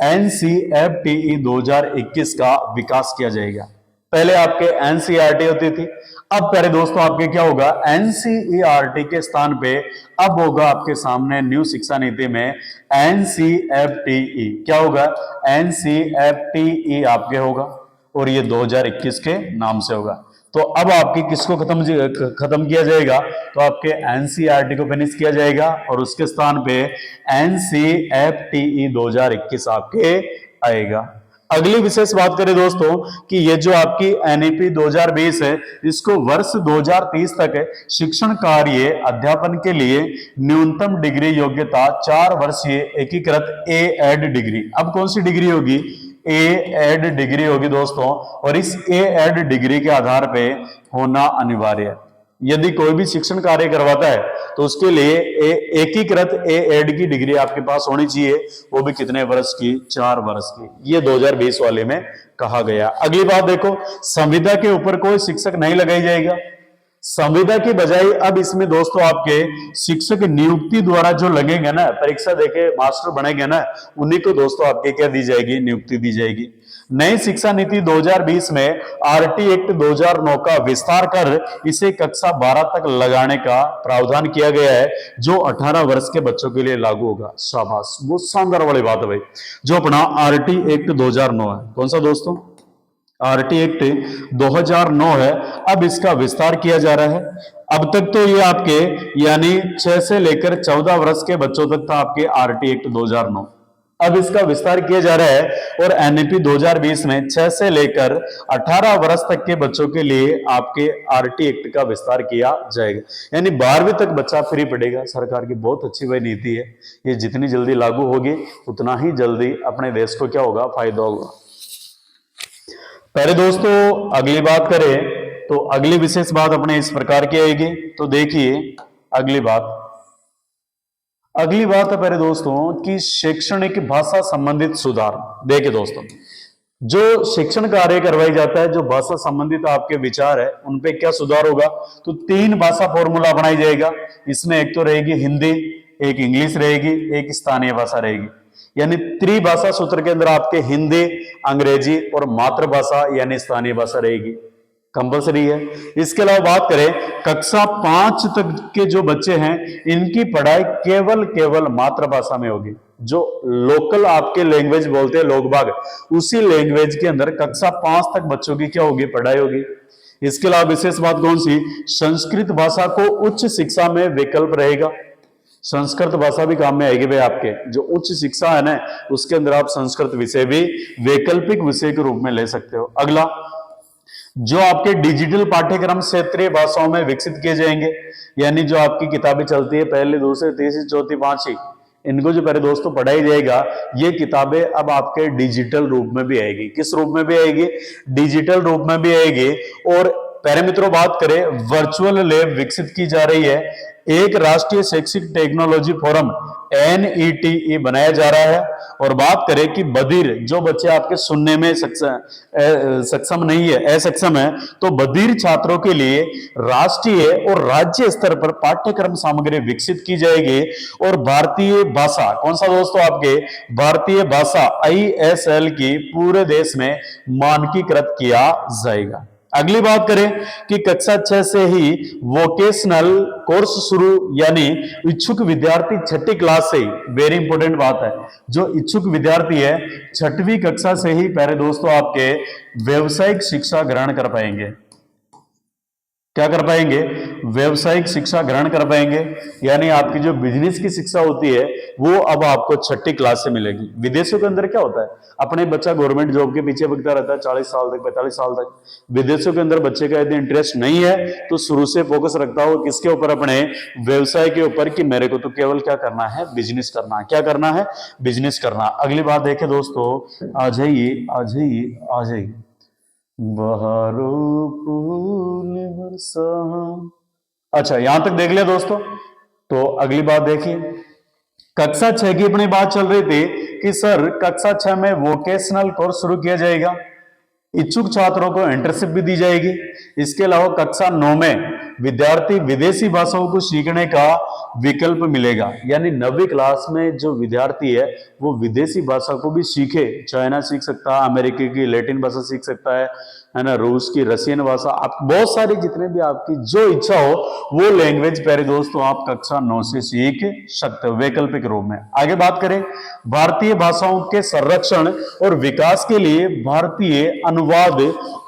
Speaker 1: एनसीएफटीई 2021 का विकास किया जाएगा। पहले आपके एनसीईआरटी होती थी, अब प्यारे दोस्तों आपके क्या होगा, एनसीईआरटी के स्थान पे अब होगा आपके सामने न्यू शिक्षा नीति में एनसीएफटीई। क्या होगा, एनसीएफटीई आपके होगा और ये 2021 के नाम से होगा। तो अब आपकी किसको खत्म किया जाएगा, तो आपके एनसीईआरटी को फिनिश किया जाएगा और उसके स्थान पे एनसीएफटीई 2021 आपके आएगा। अगली विशेष बात करें दोस्तों कि ये जो आपकी एनईपी 2020 है, इसको वर्ष 2030 तक शिक्षण कार्य अध्यापन के लिए न्यूनतम डिग्री योग्यता 4 वर्षीय एकीकृत एड डिग्री। अब कौन सी डिग्री होगी, एड डिग्री होगी दोस्तों। और इस एड डिग्री के आधार पे होना अनिवार्य है। यदि कोई भी शिक्षण कार्य करवाता है तो उसके लिए एकीकृत एड की डिग्री आपके पास होनी चाहिए, वो भी कितने वर्ष की, 4 वर्ष की। ये 2020 वाले में कहा गया। अगली बात देखो, संविदा के ऊपर कोई शिक्षक नहीं लगाई जाएगा। संविदा की बजाय अब इसमें दोस्तों आपके शिक्षक नियुक्ति द्वारा जो लगेंगे ना, परीक्षा देके मास्टर बनेंगे ना, उन्हीं को दोस्तों आपके क्या दी जाएगी, नियुक्ति दी जाएगी। नई शिक्षा नीति 2020 में आरटी एक्ट 2009 का विस्तार कर इसे कक्षा 12 तक लगाने का प्रावधान किया गया है, जो 18 वर्ष के बच्चों के लिए लागू होगा। शाबाश, बहुत शानदार वाली बात है भाई। जो अपना आरटी एक्ट 2009 है, कौन सा दोस्तों, आरटी एक्ट 2009 है। अब इसका विस्तार किया जा रहा है। अब तक तो ये आपके यानी 6 से लेकर 14 वर्ष के बच्चों तक था आपके आरटी एक्ट 2009। अब इसका विस्तार किया जा रहा है और एनईपी 2020 में 6 से लेकर 18 वर्ष तक के बच्चों के लिए आपके आरटी एक्ट का विस्तार किया जाएगा। यानी 12वीं तक बच्चा फ्री पढ़ेगा। सरकार की बहुत अच्छी वह नीति है। ये जितनी जल्दी लागू होगी उतना ही जल्दी अपने देश को क्या होगा, फायदा होगा। पहले दोस्तों अगली बात करें तो अगली विशेष बात अपने इस प्रकार की आएगी। तो देखिए अगली बात है पहले दोस्तों कि शैक्षणिक भाषा संबंधित सुधार। देखिए दोस्तों, जो शिक्षण कार्य करवाई जाता है, जो भाषा संबंधित आपके विचार है, उन पे क्या सुधार होगा, तो 3 भाषा फॉर्मूला बनाई जाएगा। इसमें एक तो रहेगी हिंदी, एक इंग्लिश रहेगी, एक स्थानीय भाषा रहेगी। यानी त्रिभाषा सूत्र के अंदर आपके हिंदी, अंग्रेजी और मातृभाषा यानी स्थानीय भाषा रहेगी, कंपलसरी है। इसके अलावा बात करें कक्षा 5 तक के जो बच्चे हैं, इनकी पढ़ाई केवल मातृभाषा में होगी। जो लोकल आपके लैंग्वेज बोलते हैं लोग बाग, उसी लैंग्वेज के अंदर कक्षा 5 तक बच्चों की क्या होगी, पढ़ाई होगी। इसके अलावा विशेष बात कौन सी, संस्कृत भाषा को उच्च शिक्षा में विकल्प रहेगा। संस्कृत भाषा भी काम में आएगी भाई। आपके जो उच्च शिक्षा है ना, उसके अंदर आप संस्कृत विषय भी वैकल्पिक विषय के रूप में ले सकते हो। अगला, जो आपके डिजिटल पाठ्यक्रम क्षेत्रीय भाषाओं में विकसित किए जाएंगे। यानी जो आपकी किताबें चलती है पहली, दूसरी, तीसरी, चौथी, पांचवी, इनको जो पहले दोस्तों पढ़ाई जाएगा, ये किताबें अब आपके डिजिटल रूप में भी आएगी। किस रूप में भी आएगी, डिजिटल रूप में भी आएगी। और प्यारे मित्रों बात करें, वर्चुअल लैब विकसित की जा रही है। एक राष्ट्रीय शैक्षिक टेक्नोलॉजी फोरम NETE बनाया जा रहा है। और बात करें कि बधिर जो बच्चे आपके सुनने में सक्षम नहीं है, असक्षम है, तो बधिर छात्रों के लिए राष्ट्रीय और राज्य स्तर पर पाठ्यक्रम सामग्री विकसित की जाएगी। और भारतीय भाषा, कौन सा दोस्तों, आपके भारतीय भाषा ISL की पूरे देश में मानकीकृत किया जाएगा। अगली बात करें कि कक्षा 6 से ही वोकेशनल कोर्स शुरू, यानी इच्छुक विद्यार्थी छठी क्लास से ही, वेरी इंपॉर्टेंट बात है, जो इच्छुक विद्यार्थी है छठवीं कक्षा से ही प्यारे दोस्तों आपके व्यवसायिक शिक्षा ग्रहण कर पाएंगे। क्या कर पाएंगे? व्यवसायिक शिक्षा ग्रहण कर पाएंगे, यानी आपकी जो बिजनेस की शिक्षा होती है वो अब आपको छठी क्लास से मिलेगी। विदेशों के अंदर क्या होता है, अपने बच्चा गवर्नमेंट जॉब के पीछे भगता रहता है 40 साल तक, 45 साल तक। विदेशों के अंदर बच्चे का यदि इंटरेस्ट नहीं है तो शुरू से फोकस रखता हो किसके ऊपर? अपने व्यवसाय के ऊपर, कि मेरे को तो केवल क्या करना है? बिजनेस करना है। क्या करना है? बिजनेस करना। अगली बात देखें दोस्तों, आ जाइए आ जाइए आ जाइए, बहारो फूल बरसा। अच्छा, यहां तक देख लिया दोस्तों। तो अगली बात देखिए, कक्षा 6 की अपनी बात चल रही थी कि सर कक्षा 6 में वोकेशनल कोर्स शुरू किया जाएगा, इच्छुक छात्रों को इंटर्नशिप भी दी जाएगी। इसके अलावा कक्षा 9 में विद्यार्थी विदेशी भाषाओं को सीखने का विकल्प मिलेगा, यानी 9वीं क्लास में जो विद्यार्थी है वो विदेशी भाषा को भी सीखे। चाइना सीख सकता है, अमेरिकी की लैटिन भाषा सीख सकता है ना, रूस की, रशियन भाषा, आप बहुत सारी जितने भी आपकी जो इच्छा हो वो लैंग्वेज प्यारे दोस्तों आप कक्षा 9 से सीख सकते हो वैकल्पिक रूप में। आगे बात करें, भारतीय भाषाओं के संरक्षण और विकास के लिए भारतीय अनुवाद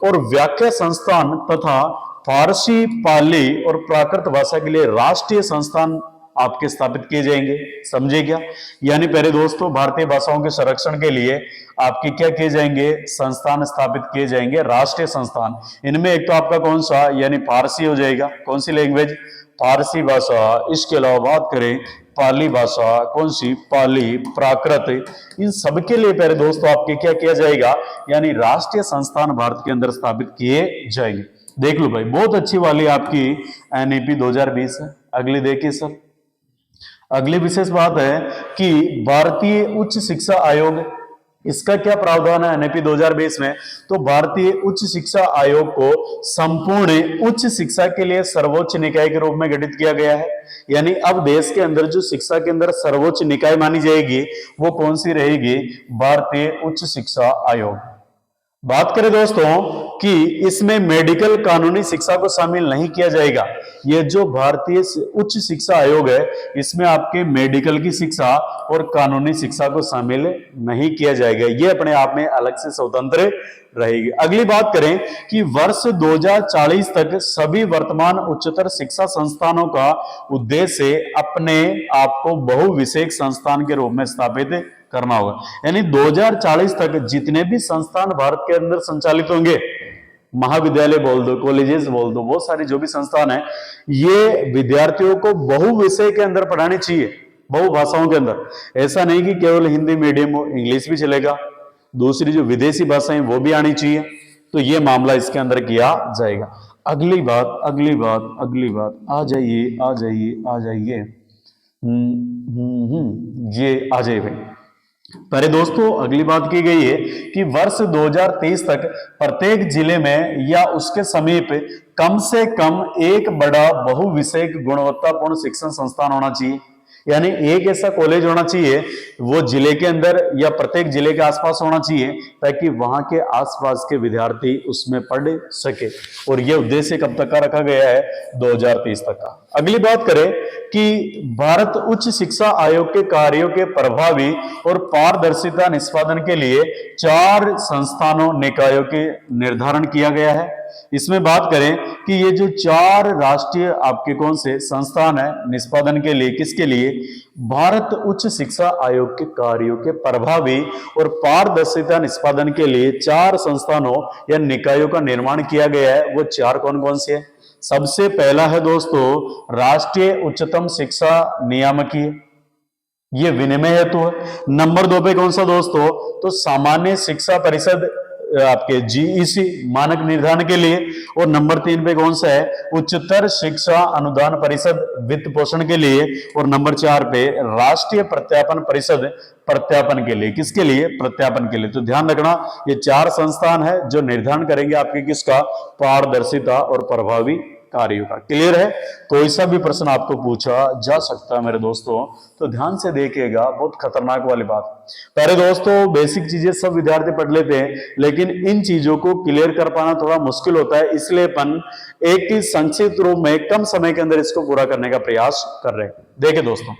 Speaker 1: और व्याख्या संस्थान तथा फारसी, पाली और प्राकृत भाषा के लिए राष्ट्रीय संस्थान आपके स्थापित किए जाएंगे। समझे क्या? यानी प्यारे दोस्तों भारतीय भाषाओं के संरक्षण के लिए आपके क्या किए जाएंगे? संस्थान स्थापित किए जाएंगे, राष्ट्रीय संस्थान। इनमें एक तो आपका कौन सा, यानी फारसी हो जाएगा। कौन सी लैंग्वेज? फारसी भाषा। इसके अलावा बात करें पाली भाषा, कौन सी? पाली, प्राकृत, इन सबके लिए प्यारे दोस्तों आपके क्या किया जाएगा? यानी राष्ट्रीय संस्थान भारत के अंदर स्थापित किए जाएंगे। देख लो भाई, बहुत अच्छी वाली आपकी एनईपी 2020 है। अगली देखिए सर, अगली विशेष बात है कि भारतीय उच्च शिक्षा आयोग, इसका क्या प्रावधान है एनईपी 2020 में? तो भारतीय उच्च शिक्षा आयोग को संपूर्ण उच्च शिक्षा के लिए सर्वोच्च निकाय के रूप में गठित किया गया है। यानी अब देश के अंदर जो शिक्षा के अंदर सर्वोच्च निकाय मानी जाएगी वो कौन सी रहेगी? भारतीय उच्च शिक्षा आयोग। बात करें दोस्तों कि इसमें मेडिकल कानूनी शिक्षा को शामिल नहीं किया जाएगा। ये जो भारतीय उच्च शिक्षा आयोग है इसमें आपके मेडिकल की शिक्षा और कानूनी शिक्षा को शामिल नहीं किया जाएगा, ये अपने आप में अलग से स्वतंत्र रहेगी। अगली बात करें कि वर्ष 2040 तक सभी वर्तमान उच्चतर शिक्षा संस्थानों का उद्देश्य अपने आप को बहुविषयक संस्थान के रूप में स्थापित करना होगा। यानी 2040 तक जितने भी संस्थान भारत के अंदर संचालित होंगे, महाविद्यालय बोल दो, कॉलेजेस बोल दो, बहुत सारी जो भी संस्थान है, ये विद्यार्थियों को बहुविषय के अंदर पढ़ानी चाहिए, बहुभाषाओं के अंदर। ऐसा नहीं कि केवल हिंदी मीडियम हो, इंग्लिश भी चलेगा, दूसरी जो विदेशी भाषाएं वो भी आनी चाहिए। तो ये मामला इसके अंदर किया जाएगा। अगली बात अगली बात अगली बात, आ जाइए आ जाइए आ जाइए, ये आ जाइए भाई। पहले दोस्तों अगली बात की गई है कि वर्ष 2023 तक प्रत्येक जिले में या उसके समीप कम से कम एक बड़ा बहुविषयक गुणवत्तापूर्ण शिक्षण संस्थान होना चाहिए। यानी एक ऐसा कॉलेज होना चाहिए वो जिले के अंदर या प्रत्येक जिले के आसपास होना चाहिए, ताकि वहां के आसपास के विद्यार्थी उसमें पढ़ सके। और यह उद्देश्य कब तक का रखा गया है? 2030 तक का। अगली बात करें कि भारत उच्च शिक्षा आयोग के कार्यों के प्रभावी और पारदर्शिता निष्पादन के लिए 4 संस्थानों, निकायों के निर्धारण किया गया है। इसमें बात करें कि ये जो 4 राष्ट्रीय आपके कौन से संस्थान है निष्पादन के लिए, किसके लिए? भारत उच्च शिक्षा आयोग के कार्यों के प्रभावी और पारदर्शिता निष्पादन के लिए 4 संस्थानों या निकायों का निर्माण किया गया है। वो 4 कौन कौन से हैं? सबसे पहला है दोस्तों राष्ट्रीय उच्चतम शिक्षा नियामकीय, ये विनिमय हेतु है। नंबर 2 पे कौन सा दोस्तों? तो सामान्य शिक्षा परिषद आपके जीईसी, मानक निर्धारण के लिए। और नंबर 3 पे कौन सा है? उच्चतर शिक्षा अनुदान परिषद, वित्त पोषण के लिए। और नंबर 4 पे राष्ट्रीय प्रत्यापन परिषद, प्रत्यापन के लिए। किसके लिए? प्रत्यापन के लिए। तो ध्यान रखना ये 4 संस्थान है जो निर्धारण करेंगे आपके किसका? पारदर्शिता और प्रभावी कार्यों का। क्लियर है? कोई सा भी प्रश्न आपको पूछा जा सकता है मेरे दोस्तों, तो ध्यान से देखिएगा, बहुत खतरनाक वाली बात। पहले दोस्तों बेसिक चीजें सब विद्यार्थी पढ़ लेते हैं, लेकिन इन चीजों को क्लियर कर पाना थोड़ा मुश्किल होता है, इसलिए अपन एक ही संक्षिप्त रूप में कम समय के अंदर इसको पूरा करने का प्रयास कर रहे हैं। देखिए दोस्तों,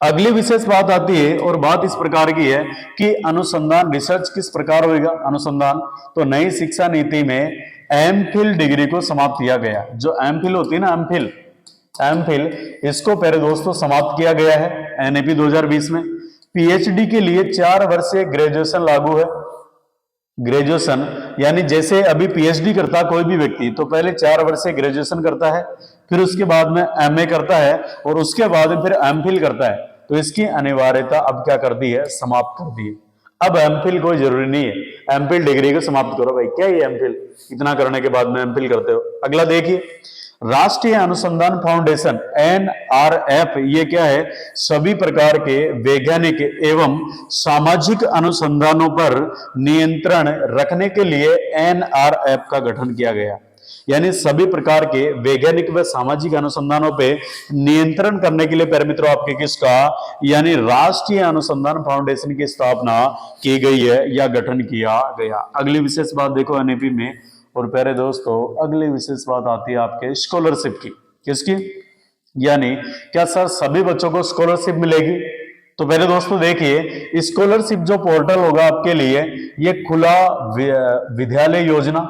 Speaker 1: अगली विशेष बात आती है और बात इस प्रकार की है कि अनुसंधान रिसर्च किस प्रकार होगा। अनुसंधान तो नई शिक्षा नीति में एमफिल डिग्री को समाप्त किया गया। जो एमफिल होती है ना, एमफिल इसको पहले दोस्तों समाप्त किया गया है एनईपी 2020 में। पीएचडी के लिए 4 वर्षीय ग्रेजुएशन लागू है। ग्रेजुएशन यानी जैसे अभी पीएचडी करता कोई भी व्यक्ति तो पहले 4 वर्ष से ग्रेजुएशन करता है, फिर उसके बाद में एमए करता है और उसके बाद में फिर एमफिल करता है। तो इसकी अनिवार्यता अब क्या कर दी है, समाप्त कर दी है। अब एमफिल कोई जरूरी नहीं है, एमफिल डिग्री को समाप्त करो भाई। क्या ये एमफिल इतना करने के बाद में एमफिल करते हो? अगला देखिए, राष्ट्रीय अनुसंधान फाउंडेशन एनआरएफ, ये क्या है, सभी प्रकार के वैज्ञानिक एवं सामाजिक अनुसंधानों पर नियंत्रण रखने के लिए एनआरएफ का गठन किया गया। यानी सभी प्रकार के वैज्ञानिक व सामाजिक अनुसंधानों पे नियंत्रण करने के लिए प्यारे मित्रों आपके किसका, यानी राष्ट्रीय अनुसंधान फाउंडेशन की स्थापना की गई है या गठन किया गया। अगली विशेष बात देखो एनईपी में, और प्यारे दोस्तों अगली विशेष बात आती है आपके स्कॉलरशिप की। किसकी? यानी क्या सर सभी बच्चों को स्कॉलरशिप मिलेगी? तो पहले दोस्तों देखिए, स्कॉलरशिप जो पोर्टल होगा आपके लिए, ये खुला विद्यालय योजना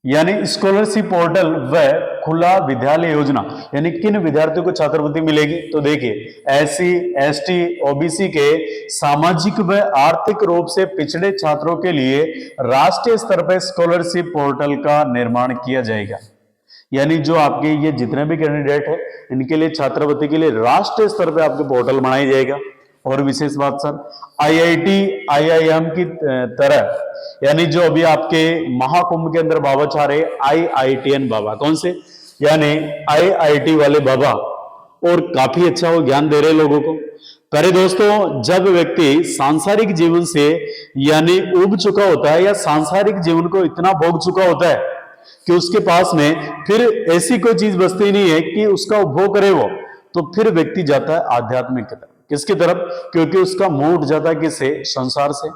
Speaker 1: यानी स्कॉलरशिप पोर्टल व खुला विद्यालय योजना, यानी किन विद्यार्थियों को छात्रवृत्ति मिलेगी? तो देखिए, एससी, एसटी, ओबीसी के सामाजिक व आर्थिक रूप से पिछड़े छात्रों के लिए राष्ट्रीय स्तर पर स्कॉलरशिप पोर्टल का निर्माण किया जाएगा। यानी जो आपके ये जितने भी कैंडिडेट है इनके लिए छात्रवृत्ति के लिए राष्ट्रीय स्तर पर आपके पोर्टल बनाया जाएगा। और विशेष बात सर, आईआईटी, आईआईएम की तरह, यानी जो अभी आपके महाकुंभ के अंदर बाबा छा रहे आईआईटीएन बाबा, कौन से, यानी आईआईटी वाले बाबा, और काफी अच्छा वो ज्ञान दे रहे लोगों को। पहले दोस्तों जब व्यक्ति सांसारिक जीवन से यानी उब चुका होता है या सांसारिक जीवन को इतना भोग चुका होता है कि उसके पास में फिर ऐसी कोई चीज बचती नहीं है कि उसका उपभोग करे वो, तो फिर व्यक्ति जाता है आध्यात्मिक की तरफ। किसकी तरफ? क्योंकि उसका मोह उठ जाता है किससे? संसार से।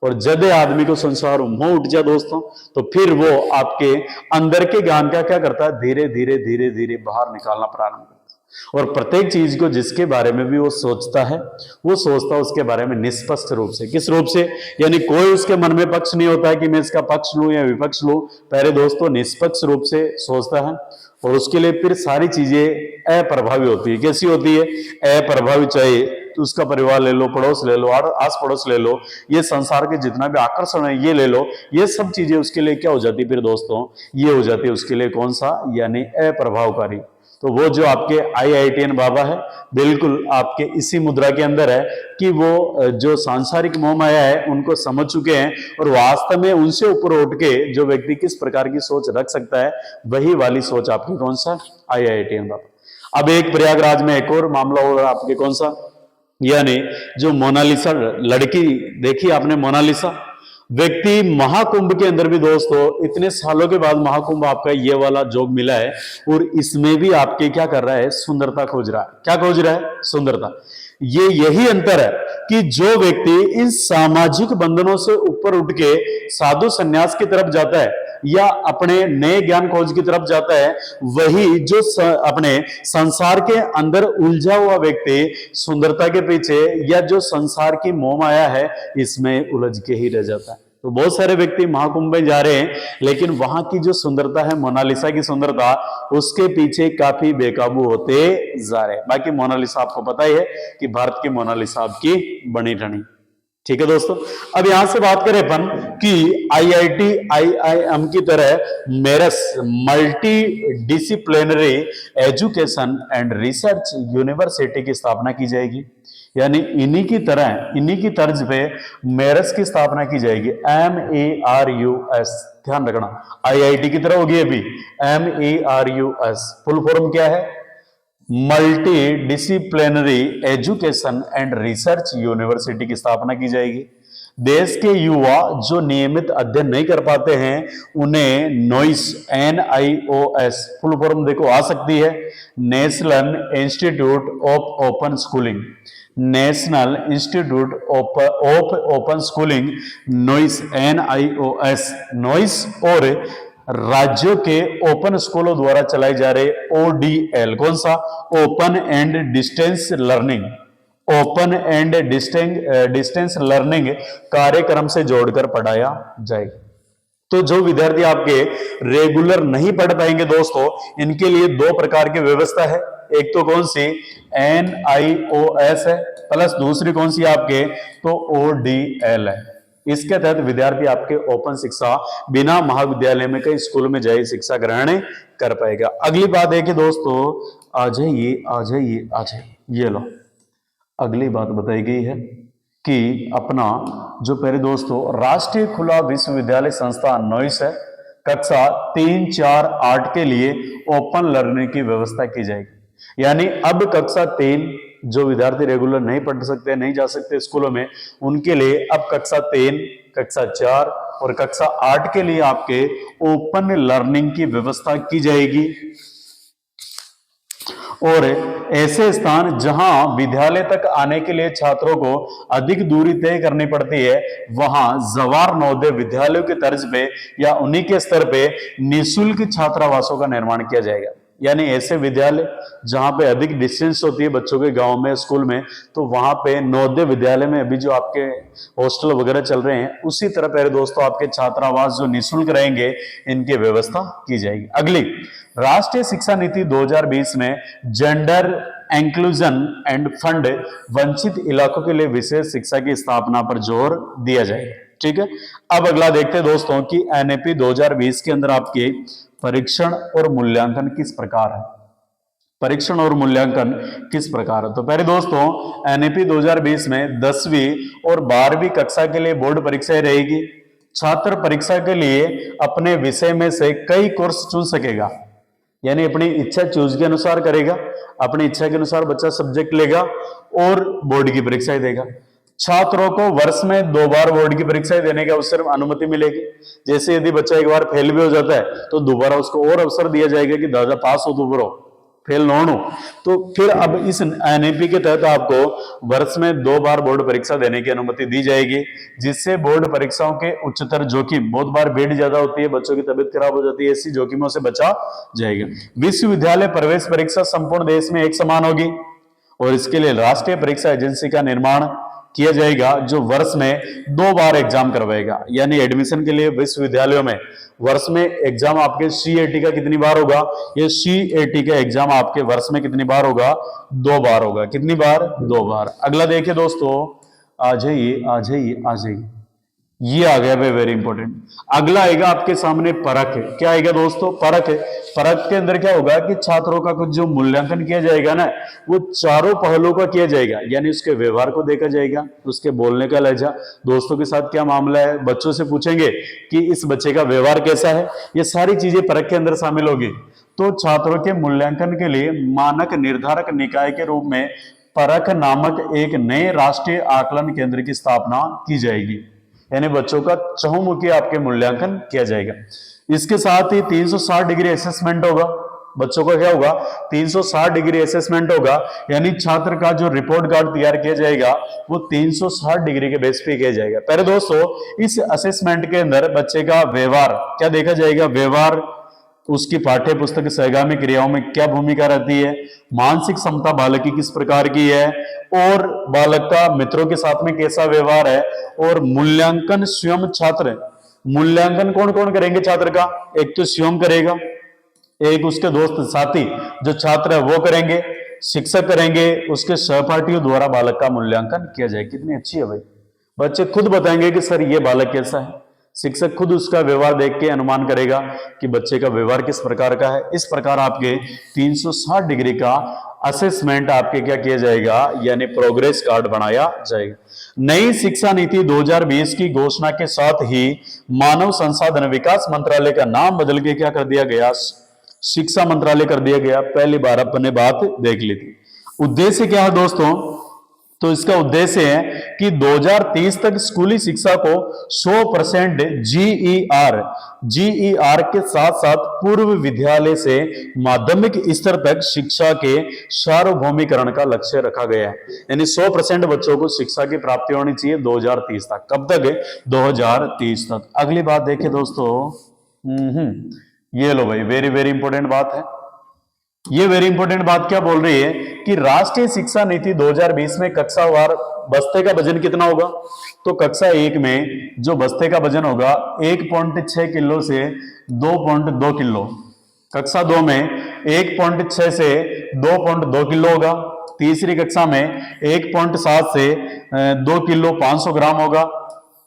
Speaker 1: और जब आदमी को संसार मोह उठ जाए दोस्तों, तो फिर वो आपके अंदर के ज्ञान का क्या करता है, धीरे धीरे धीरे धीरे बाहर निकालना प्रारंभ करता है। और प्रत्येक चीज को जिसके बारे में भी वो सोचता है, वो सोचता है उसके बारे में निष्पक्ष रूप से। किस रूप से? यानी कोई उसके मन में पक्ष नहीं होता है कि मैं इसका पक्ष लूं या विपक्ष लूं। पहले दोस्तों निष्पक्ष रूप से सोचता है और उसके लिए फिर सारी चीजें अप्रभावी होती है। कैसी होती है? अप्रभावी। चाहे तो उसका परिवार ले लो, पड़ोस ले लो, आस पड़ोस ले लो, ये संसार के जितना भी आकर्षण है ये ले लो, ये सब चीजें उसके लिए क्या हो जाती है फिर दोस्तों? ये हो जाती है उसके लिए कौन सा, यानी अप्रभावकारी। तो वो जो आपके आईआईटीएन बाबा है बिल्कुल आपके इसी मुद्रा के अंदर है कि वो जो सांसारिक मोह माया है उनको समझ चुके हैं और वास्तव में उनसे ऊपर उठ के जो व्यक्ति किस प्रकार की सोच रख सकता है, वही वाली सोच आपकी कौन सा? आईआईटीएन बाबा। अब एक प्रयागराज में एक और मामला हो रहा है आपके कौन सा, यानी जो मोनालिसा लड़की देखी आपने, मोनालिसा व्यक्ति महाकुंभ के अंदर भी दोस्तों इतने सालों के बाद महाकुंभ आपका ये वाला जोग मिला है और इसमें भी आपके क्या कर रहा है? सुंदरता खोज रहा है। क्या खोज रहा है? सुंदरता। ये यही अंतर है कि जो व्यक्ति इन सामाजिक बंधनों से ऊपर उठ के साधु संन्यास की तरफ जाता है या अपने नए ज्ञान खोज की तरफ जाता है, वही जो अपने संसार के अंदर उलझा हुआ व्यक्ति सुंदरता के पीछे या जो संसार की मोह माया है इसमें उलझ के ही रह जाता है। तो बहुत सारे व्यक्ति महाकुंभ में जा रहे हैं, लेकिन वहां की जो सुंदरता है, मोनालिसा की सुंदरता, उसके पीछे काफी बेकाबू होते जा रहे हैं। बाकी मोनालिसा आपको पता ही है कि भारत की मोनालिसा आपकी बनी ठनी। ठीक है दोस्तों, अब यहां से बात करें अपन कि आईआईटी, आईआईएम की तरह MERUs multidisciplinary education and research university की स्थापना की जाएगी। यानी इन्हीं की तरह, इन्हीं की तर्ज पे मेरस की स्थापना की जाएगी। MERUS, ध्यान रखना, आईआईटी की तरह होगी अभी MERUS। फुल फॉर्म क्या है? Multi disciplinary education and research university की स्थापना की जाएगी। देश के युवा जो नियमित अध्ययन नहीं कर पाते हैं उन्हें नॉइस, NIOS फुल फॉर्म देखो आ सकती है, national institute of open schooling, national institute of open schooling, noise, NIOS, noise, और राज्यों के ओपन स्कूलों द्वारा चलाई जा रही ODL, कौन सा, open and distance learning, open and distance learning कार्यक्रम से जोड़कर पढ़ाया जाएगा। तो जो विद्यार्थी आपके रेगुलर नहीं पढ़ पाएंगे दोस्तों, इनके लिए दो प्रकार की व्यवस्था है। एक तो कौन सी, NIOS है, प्लस दूसरी कौन सी आपके, तो ODL है। इसके तहत विद्यार्थी आपके ओपन शिक्षा बिना महाविद्यालय में कई स्कूल में जाए शिक्षा ग्रहण कर पाएगा। अगली बात है कि दोस्तों, आ जाइए, ये लो, अगली बात बताई गई है कि अपना जो पहले दोस्तों राष्ट्रीय खुला विश्वविद्यालय संस्थान नॉइस है, कक्षा 3, 4, 8 के लिए ओपन लर्निंग की व्यवस्था की जाएगी। यानी अब कक्षा 3 जो विद्यार्थी रेगुलर नहीं पढ़ सकते, नहीं जा सकते स्कूलों में, उनके लिए अब कक्षा 3, कक्षा 4 और कक्षा 8 के लिए आपके ओपन लर्निंग की व्यवस्था की जाएगी। और ऐसे स्थान जहां विद्यालय तक आने के लिए छात्रों को अधिक दूरी तय करनी पड़ती है, वहां जवाहर नवोदय विद्यालयों की तर्ज पे या उन्हीं के स्तर पे निःशुल्क छात्रावासों का निर्माण किया जाएगा। यानी ऐसे विद्यालय जहां पे अधिक डिस्टेंस होती है बच्चों के गांव में, स्कूल में, तो वहां पे नवोदय विद्यालय में अभी जो आपके हॉस्टल वगैरह चल रहे हैं, उसी तरह पहले दोस्तों आपके छात्रावास जो निःशुल्क रहेंगे, इनकी व्यवस्था की जाएगी। अगली, राष्ट्रीय शिक्षा नीति 2020 में जेंडर इंक्लूजन एंड फंड वंचित इलाकों के लिए विशेष शिक्षा की स्थापना पर जोर दिया जाएगा। ठीक है, अब अगला देखते हैं दोस्तों कि NAP 2020 के अंदर आपके परीक्षण और मूल्यांकन किस प्रकार है। परीक्षण और मूल्यांकन किस प्रकार है, तो पहले दोस्तों NAP 2020 में 10वीं और 12वीं कक्षा के लिए बोर्ड परीक्षाएं रहेगी। छात्र परीक्षा के लिए अपने विषय में से कई कोर्स चुन सकेगा, यानी अपनी इच्छा चूज के अनुसार करेगा, अपनी इच्छा के अनुसार बच्चा सब्जेक्ट लेगा और बोर्ड की परीक्षाएं देगा। छात्रों को वर्ष में 2 बार बोर्ड की परीक्षाएं देने का अवसर अनुमति मिलेगी। जैसे यदि बच्चा एक बार फेल भी हो जाता है तो दोबारा उसको और अवसर दिया जाएगा कि दादा पास हो, दोबारा फेल ना हो। तो फिर अब इस NAP के तहत आपको वर्ष में 2 बार बोर्ड परीक्षा देने की अनुमति दी जाएगी, जिससे बोर्ड परीक्षाओं के उच्चतर जोखिम, बहुत बार भीड़ ज्यादा होती है, बच्चों की तबीयत खराब हो जाती है, ऐसी जोखिमों से बचा जाएगा। विश्वविद्यालय प्रवेश परीक्षा संपूर्ण देश में एक समान होगी और इसके लिए राष्ट्रीय परीक्षा एजेंसी का निर्माण किया जाएगा, जो वर्ष में 2 बार एग्जाम करवाएगा। यानी एडमिशन के लिए विश्वविद्यालयों में वर्ष में एग्जाम आपके CAT का कितनी बार होगा, ये CAT का एग्जाम आपके वर्ष में कितनी बार होगा, 2 बार होगा। कितनी बार, 2 बार। अगला देखिए दोस्तों, आ जाइए, ये आ गया वेरी इंपॉर्टेंट। अगला आएगा आपके सामने परख। क्या आएगा दोस्तों, परख। परख के अंदर क्या होगा कि छात्रों का कुछ जो मूल्यांकन किया जाएगा ना, वो चारों पहलुओं का किया जाएगा। यानी उसके व्यवहार को देखा जाएगा, उसके बोलने का लहजा, दोस्तों के साथ क्या मामला है, बच्चों से पूछेंगे कि इस बच्चे का व्यवहार कैसा है, ये सारी चीजें परख के अंदर शामिल होगी। तो छात्रों के मूल्यांकन के लिए मानक निर्धारक निकाय के रूप में परख नामक एक नए राष्ट्रीय आकलन केंद्र की स्थापना की जाएगी। यानी बच्चों का चहुमुखी आपके मूल्यांकन किया जाएगा। इसके साथ ही 360 डिग्री असेसमेंट होगा। बच्चों का क्या होगा, 360 डिग्री असेसमेंट होगा। यानी छात्र का जो रिपोर्ट कार्ड तैयार किया जाएगा वो 360 डिग्री के बेस पे किया जाएगा। पहले दोस्तों इस असेसमेंट के अंदर बच्चे का व्यवहार क्या देखा जाएगा, व्यवहार, उसकी पाठ्य पुस्तक सहगामी क्रियाओं में क्या भूमिका रहती है, मानसिक क्षमता बालक की किस प्रकार की है, और बालक का मित्रों के साथ में कैसा व्यवहार है, और मूल्यांकन स्वयं छात्र, मूल्यांकन कौन कौन करेंगे छात्र का, एक तो स्वयं करेगा, एक उसके दोस्त साथी जो छात्र है वो करेंगे, शिक्षक करेंगे, उसके सहपाठियों द्वारा बालक का मूल्यांकन किया जाए। कितनी अच्छी है भाई, बच्चे खुद बताएंगे कि सर ये बालक कैसा है, शिक्षक खुद उसका व्यवहार देख के अनुमान करेगा कि बच्चे का व्यवहार किस प्रकार का है। इस प्रकार आपके 360 डिग्री का असेसमेंट आपके क्या किया जाएगा, यानी प्रोग्रेस कार्ड बनाया जाएगा। नई शिक्षा नीति 2020 की घोषणा के साथ ही मानव संसाधन विकास मंत्रालय का नाम बदल के क्या कर दिया गया, शिक्षा मंत्रालय कर दिया गया। पहली बार अपने बात देख ली थी। उद्देश्य क्या है दोस्तों, तो इसका उद्देश्य है कि 2030 तक स्कूली शिक्षा को 100% जीईआर के साथ साथ पूर्व विद्यालय से माध्यमिक स्तर तक शिक्षा के सार्वभौमिकरण का लक्ष्य रखा गया है। यानी 100% बच्चों को शिक्षा की प्राप्ति होनी चाहिए 2030 तक। कब तक? 2030 तक। अगली बात देखिए दोस्तों, ये लो भाई, वेरी वेरी इंपॉर्टेंट बात है। ये वेरी इंपॉर्टेंट बात क्या बोल रही है कि राष्ट्रीय शिक्षा नीति 2020 में कक्षावार बस्ते का वजन कितना होगा? तो कक्षा 1 में जो बस्ते का वजन होगा 1.6 किलो से 2.2 किलो, कक्षा 2 में 1.6 से 2.2 किलो होगा, तीसरी कक्षा में 1.7 से 2 किलो 500 ग्राम होगा,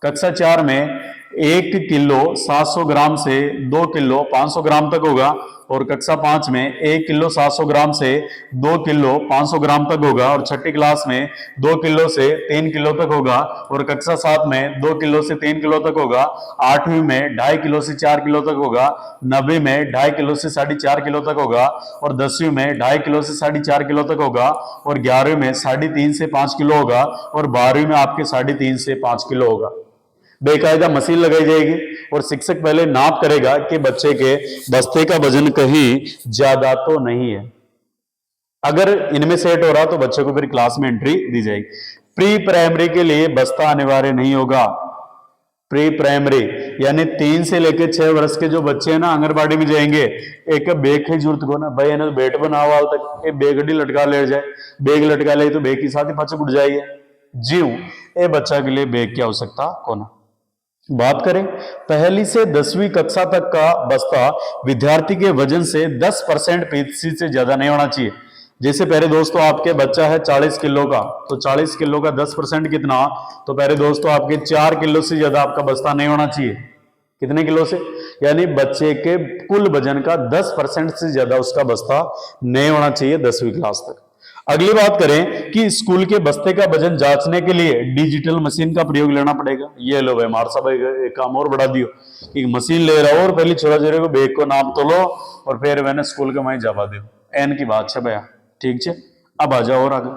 Speaker 1: कक्षा 4 में 1 किलो 700 ग्राम से 2 किलो 500 ग्राम तक होगा, और कक्षा 5 में 1 किलो 700 ग्राम से 2 किलो 500 ग्राम तक होगा, और छठी क्लास में 2 किलो से 3 किलो तक होगा, और कक्षा 7 में 2 किलो से 3 किलो तक होगा, 8वीं में 2.5 किलो से 4 किलो तक होगा, 9वीं में 2.5 किलो से 4.5 किलो तक होगा, और 10वीं में 2.5 किलो से 4.5 किलो तक होगा, और 11वीं में 3.5 से 5 किलो होगा, और 12वीं में आपके 3.5 से 5 किलो होगा। बेकायदा मशीन लगाई जाएगी और शिक्षक पहले नाप करेगा कि बच्चे के बस्ते का वजन कहीं ज्यादा तो नहीं है। अगर इनमें सेट हो रहा तो बच्चे को फिर क्लास में एंट्री दी जाएगी। प्री प्राइमरी के लिए बस्ता अनिवार्य नहीं होगा। प्री प्राइमरी यानी 3 से लेकर 6 वर्ष के जो बच्चे हैं ना, आंगनबाड़ी में जाएंगे, एक बैग की जरूरत को ना भाई, है ना, बैठ बनावा तक बेगडी लटका ले जाए, बेग लटका ले तो बेग की साथ ही पाछे उड़ जाइए जीव, ए बच्चा के लिए बेग की आवश्यकता कोना। बात करें पहली से 10वीं कक्षा तक का बस्ता विद्यार्थी के वजन से 10% फीसदी से ज्यादा नहीं होना चाहिए। जैसे पहले दोस्तों आपके बच्चा है 40 किलो का, तो 40 किलो का 10% कितना? तो पहले दोस्तों आपके 4 किलो से ज्यादा आपका बस्ता नहीं होना चाहिए। कितने किलो से? यानी बच्चे के कुल वजन का 10% से ज्यादा उसका बस्ता नहीं होना चाहिए 10वीं क्लास तक। अगली बात करें कि स्कूल के बस्ते का वजन जांचने के लिए डिजिटल मशीन का प्रयोग लेना पड़ेगा। ये लो भाई, मार साहब एक काम और बढ़ा दियो कि मशीन ले रहा हो और पहले छोरा छोरे को बैग को नाप तो लो और फिर मैंने स्कूल के वहीं जावा दो। एन की बात है भैया, ठीक है। अब आ जाओ और आगे।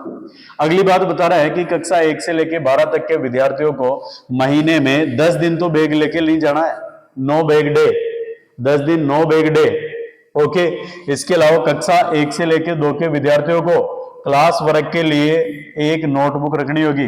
Speaker 1: अगली बात बता रहा है कि कक्षा 1 से लेके 12 तक के विद्यार्थियों को महीने में 10 दिन तो बैग लेके नहीं जाना है, नो बैग डे, 10 दिन नो बैग डे। ओके। इसके अलावा कक्षा 1 से लेके 2 के विद्यार्थियों को क्लास वर्क के लिए एक नोटबुक रखनी होगी।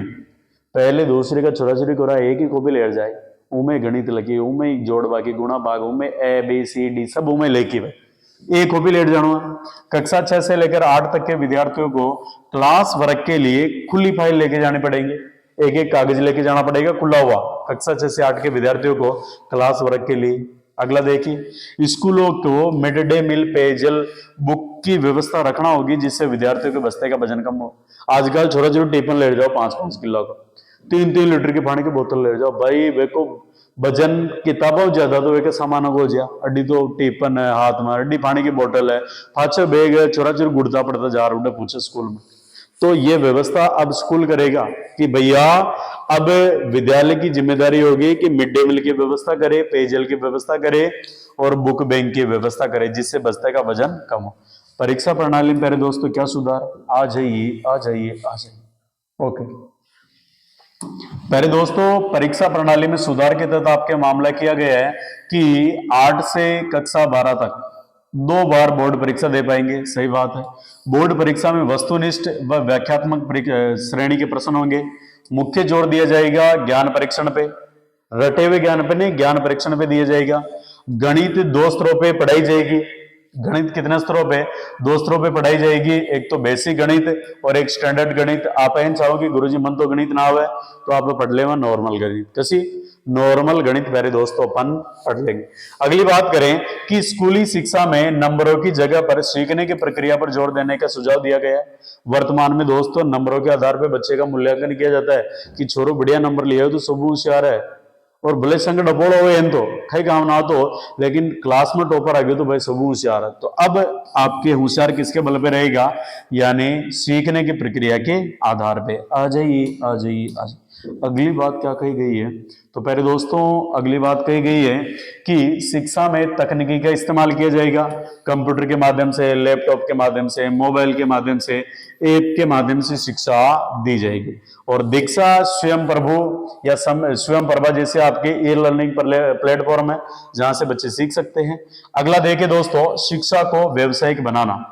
Speaker 1: पहले दूसरे का छोरा छोरी को एक ही कॉपी ले जाए, उमें गणित लगी, उमें जोड़ बाकी गुणा भाग, उमें ए बी सी डी सब उमें लेके भाई एक कॉपी लेट जाना। कक्षा 6 से लेकर 8 तक के विद्यार्थियों को क्लास वर्क के लिए खुली फाइल लेके जाने पड़ेंगे, एक एक कागज लेके जाना पड़ेगा खुला हुआ, कक्षा 6 से 8 के विद्यार्थियों को क्लास वर्क के लिए। अगला देखिए, स्कूलों को मिड डे मील पेयजल बुक की व्यवस्था रखना होगी जिससे विद्यार्थियों के बस्ते का वजन कम हो। आजकल छोटा छोटा टिफिन ले जाओ 5-5 किलो का, 3-3 लीटर की पानी की बोतल ले जाओ भाई, वे को वजन किताबों ज्यादा तो वे सामान हो जा, अड्डी तो टिफिन है हाथ में, अड्डी पानी की बोतल है, पाछे बैग है, छोरा छोरा गुड़ता पड़ता जा रहा पूछे स्कूल में। तो ये व्यवस्था अब स्कूल करेगा कि भैया अब विद्यालय की जिम्मेदारी होगी कि मिड डे मील की व्यवस्था करे, पेयजल की व्यवस्था करे और बुक बैंक की व्यवस्था करे जिससे बस्ते का वजन कम हो। परीक्षा प्रणाली में पहले दोस्तों क्या सुधार? आ जाइए आ जाइए आ जाइए। ओके, पहले दोस्तों परीक्षा प्रणाली में सुधार के तहत आपके मामला किया गया है कि 8 से कक्षा 12 तक 2 बार बोर्ड परीक्षा दे पाएंगे। सही बात है। बोर्ड परीक्षा में वस्तुनिष्ठ व व्याख्यात्मक श्रेणी के प्रश्न होंगे। मुख्य जोर दिया जाएगा ज्ञान परीक्षण पे, रटे हुए ज्ञान पे नहीं, ज्ञान परीक्षण पे दिया जाएगा। गणित 2 स्तरों पे पढ़ाई जाएगी। गणित कितने स्तरों पे? 2 स्तरों पे पढ़ाई जाएगी, एक तो बेसिक गणित और एक स्टैंडर्ड गणित। आप इन चाहो कि गुरुजी मन तो गणित ना आवे तो आप पढ़ लेवा नॉर्मल गणित। कसी नॉर्मल गणित पहले दोस्तों अपन पढ़ लेंगे। अगली बात करें कि स्कूली शिक्षा में नंबरों की जगह पर सीखने की प्रक्रिया पर जोर देने का सुझाव दिया गया है। वर्तमान में दोस्तों नंबरों के आधार पर बच्चे का मूल्यांकन किया जाता है कि छोरो बढ़िया नंबर लिया हो तो सब होशियार है, और भले संग डपोड़ हो तो कई काम ना तो, लेकिन क्लास में टॉपर आ गए तो भाई सब होशियार है। तो अब आपके होशियार किसके बल पे रहेगा? यानी सीखने की प्रक्रिया के आधार पे। आ जाइए आ जाइए आ जाइए। अगली बात क्या कही गई है, तो पहले दोस्तों अगली बात कही गई है कि शिक्षा में तकनीकी का इस्तेमाल किया जाएगा, कंप्यूटर के माध्यम से, लैपटॉप के माध्यम से, मोबाइल के माध्यम से, ऐप के माध्यम से शिक्षा दी जाएगी। और दीक्षा स्वयं प्रभु या स्वयं प्रभा जैसे आपके ई लर्निंग प्लेटफॉर्म है जहां से बच्चे सीख सकते हैं। अगला देखिए दोस्तों, शिक्षा को व्यवसायिक बनाना।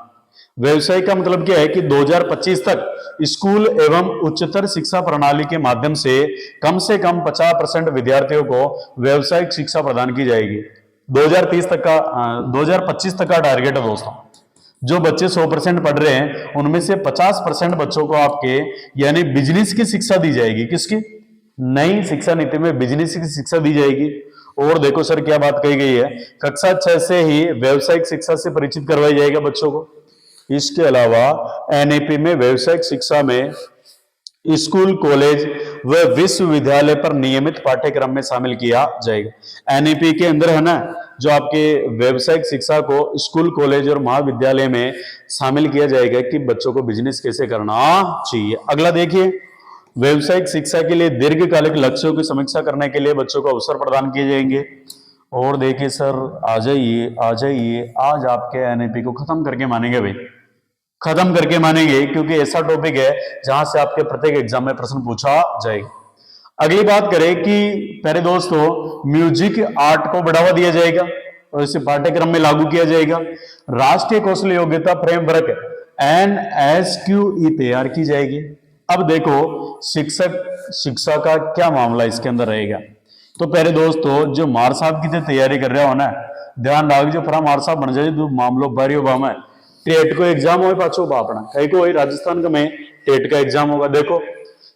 Speaker 1: व्यवसाय का मतलब क्या है कि 2025 तक स्कूल एवं उच्चतर शिक्षा प्रणाली के माध्यम से कम 50% विद्यार्थियों को व्यावसायिक शिक्षा प्रदान की जाएगी। 2025 तक का टारगेट है दोस्तों। जो बच्चे 100% पढ़ रहे हैं उनमें से 50% बच्चों को आपके यानी बिजनेस की शिक्षा दी जाएगी। किसकी? नई शिक्षा नीति में बिजनेस की शिक्षा दी जाएगी। और देखो सर क्या बात कही गई है, कक्षा 6 से ही व्यावसायिक शिक्षा से परिचित करवाई जाएगा बच्चों को। इसके अलावा एनईपी में व्यावसायिक शिक्षा में स्कूल, कॉलेज व विश्वविद्यालय पर नियमित पाठ्यक्रम में शामिल किया जाएगा। एनईपी के अंदर है ना, जो आपके व्यावसायिक शिक्षा को स्कूल, कॉलेज और महाविद्यालय में शामिल किया जाएगा कि बच्चों को बिजनेस कैसे करना चाहिए। अगला देखिए, व्यावसायिक शिक्षा के लिए दीर्घकालिक लक्ष्यों की समीक्षा करने के लिए बच्चों को अवसर प्रदान किए जाएंगे। और देखिए सर, आ जाइए आज आपके एनईपी को खत्म करके मानेंगे भाई, खत्म करके मानेंगे, क्योंकि ऐसा टॉपिक है जहां से आपके प्रत्येक एग्जाम में प्रश्न पूछा जाएगा। अगली बात करें कि पहले दोस्तों म्यूजिक आर्ट को बढ़ावा दिया जाएगा और इसे पाठ्यक्रम में लागू किया जाएगा। राष्ट्रीय कौशल योग्यता फ्रेमवर्क NSQE तैयार की जाएगी। अब देखो शिक्षा का क्या मामला इसके अंदर रहेगा। तो पहले दोस्तों जो मार साहब की तैयारी कर रहे हो ना, ध्यान रख जो फरा मार साहब बन जाए तो मामलो भारी होगा। में टेट को एग्जाम हो पाछो बापना कहीं को राजस्थान का में टेट का एग्जाम होगा। देखो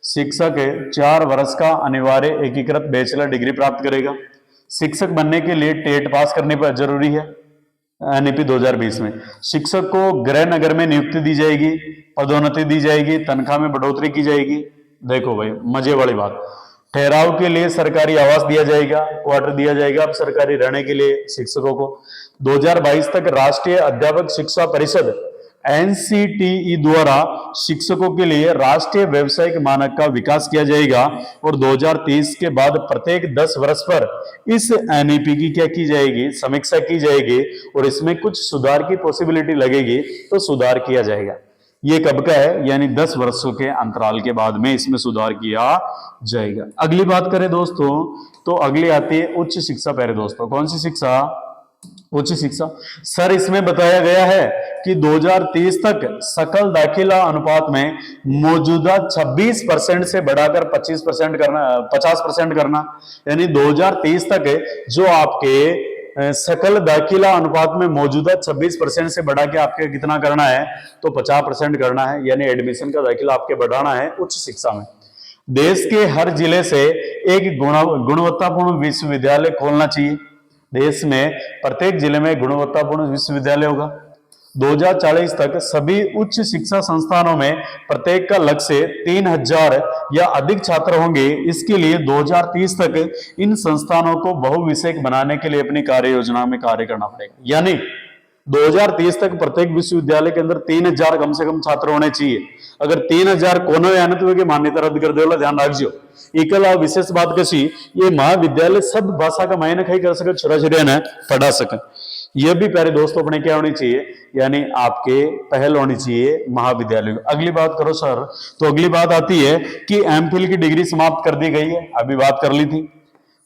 Speaker 1: शिक्षक 4 वर्ष का अनिवार्य एकीकृत बैचलर डिग्री प्राप्त करेगा। शिक्षक बनने के लिए टेट पास करने पर जरूरी है। एनईपी 2020 में शिक्षक को गृह नगर में नियुक्ति दी जाएगी, पदोन्नति दी जाएगी, तनख्वाह में बढ़ोतरी की जाएगी। देखो भाई मजे वाली बात, ठहराव के लिए सरकारी आवास दिया जाएगा, क्वार्टर दिया जाएगा अब सरकारी रहने के लिए शिक्षकों को। 2022 तक राष्ट्रीय अध्यापक शिक्षा परिषद NCTE द्वारा शिक्षकों के लिए राष्ट्रीय व्यावसायिक मानक का विकास किया जाएगा। और 2030 के बाद प्रत्येक 10 वर्ष पर इस एनईपी की क्या की जाएगी, समीक्षा की जाएगी और इसमें कुछ सुधार की पॉसिबिलिटी लगेगी तो सुधार किया जाएगा। ये कब का है, यानी 10 वर्षों के अंतराल के बाद में इसमें सुधार किया जाएगा। अगली बात करें दोस्तों, तो अगली आती है उच्च शिक्षा। पहले दोस्तों कौन सी शिक्षा? उच्च शिक्षा। सर इसमें बताया गया है कि 2030 तक सकल दाखिला अनुपात में मौजूदा 26% से बढ़ाकर 50% करना, यानी 2030 तक जो आपके सकल दाखिला अनुपात में मौजूदा 26% से बढ़ा के आपके कितना करना है, तो 50% करना है, यानी एडमिशन का दाखिला आपके बढ़ाना है उच्च शिक्षा में। देश के हर जिले से एक गुणवत्तापूर्ण विश्वविद्यालय खोलना चाहिए। देश में प्रत्येक जिले में गुणवत्तापूर्ण विश्वविद्यालय होगा। 2040 तक सभी उच्च शिक्षा संस्थानों में प्रत्येक का लक्ष्य 3000 या अधिक छात्र होंगे। इसके लिए 2030 तक इन संस्थानों को बहुविषयक बनाने के लिए अपनी कार्य योजना में कार्य करना पड़ेगा। यानी 2030 तक प्रत्येक विश्वविद्यालय के अंदर 3000 कम से कम छात्र होने चाहिए। अगर 3000 कोनो यानी मान्यता रद्द कर देला, ध्यान रखियो। एकला विशेष बात कशी, ये महाविद्यालय सब भाषा का मायने खाई कर सके, छोरा छोरिया ने पढ़ा सके। यह भी प्यारे दोस्तों अपने क्या होनी चाहिए, यानी आपके पहल होनी चाहिए महाविद्यालय। अगली बात करो सर, तो अगली बात आती है कि एमफिल की डिग्री समाप्त कर दी गई है, अभी बात कर ली थी।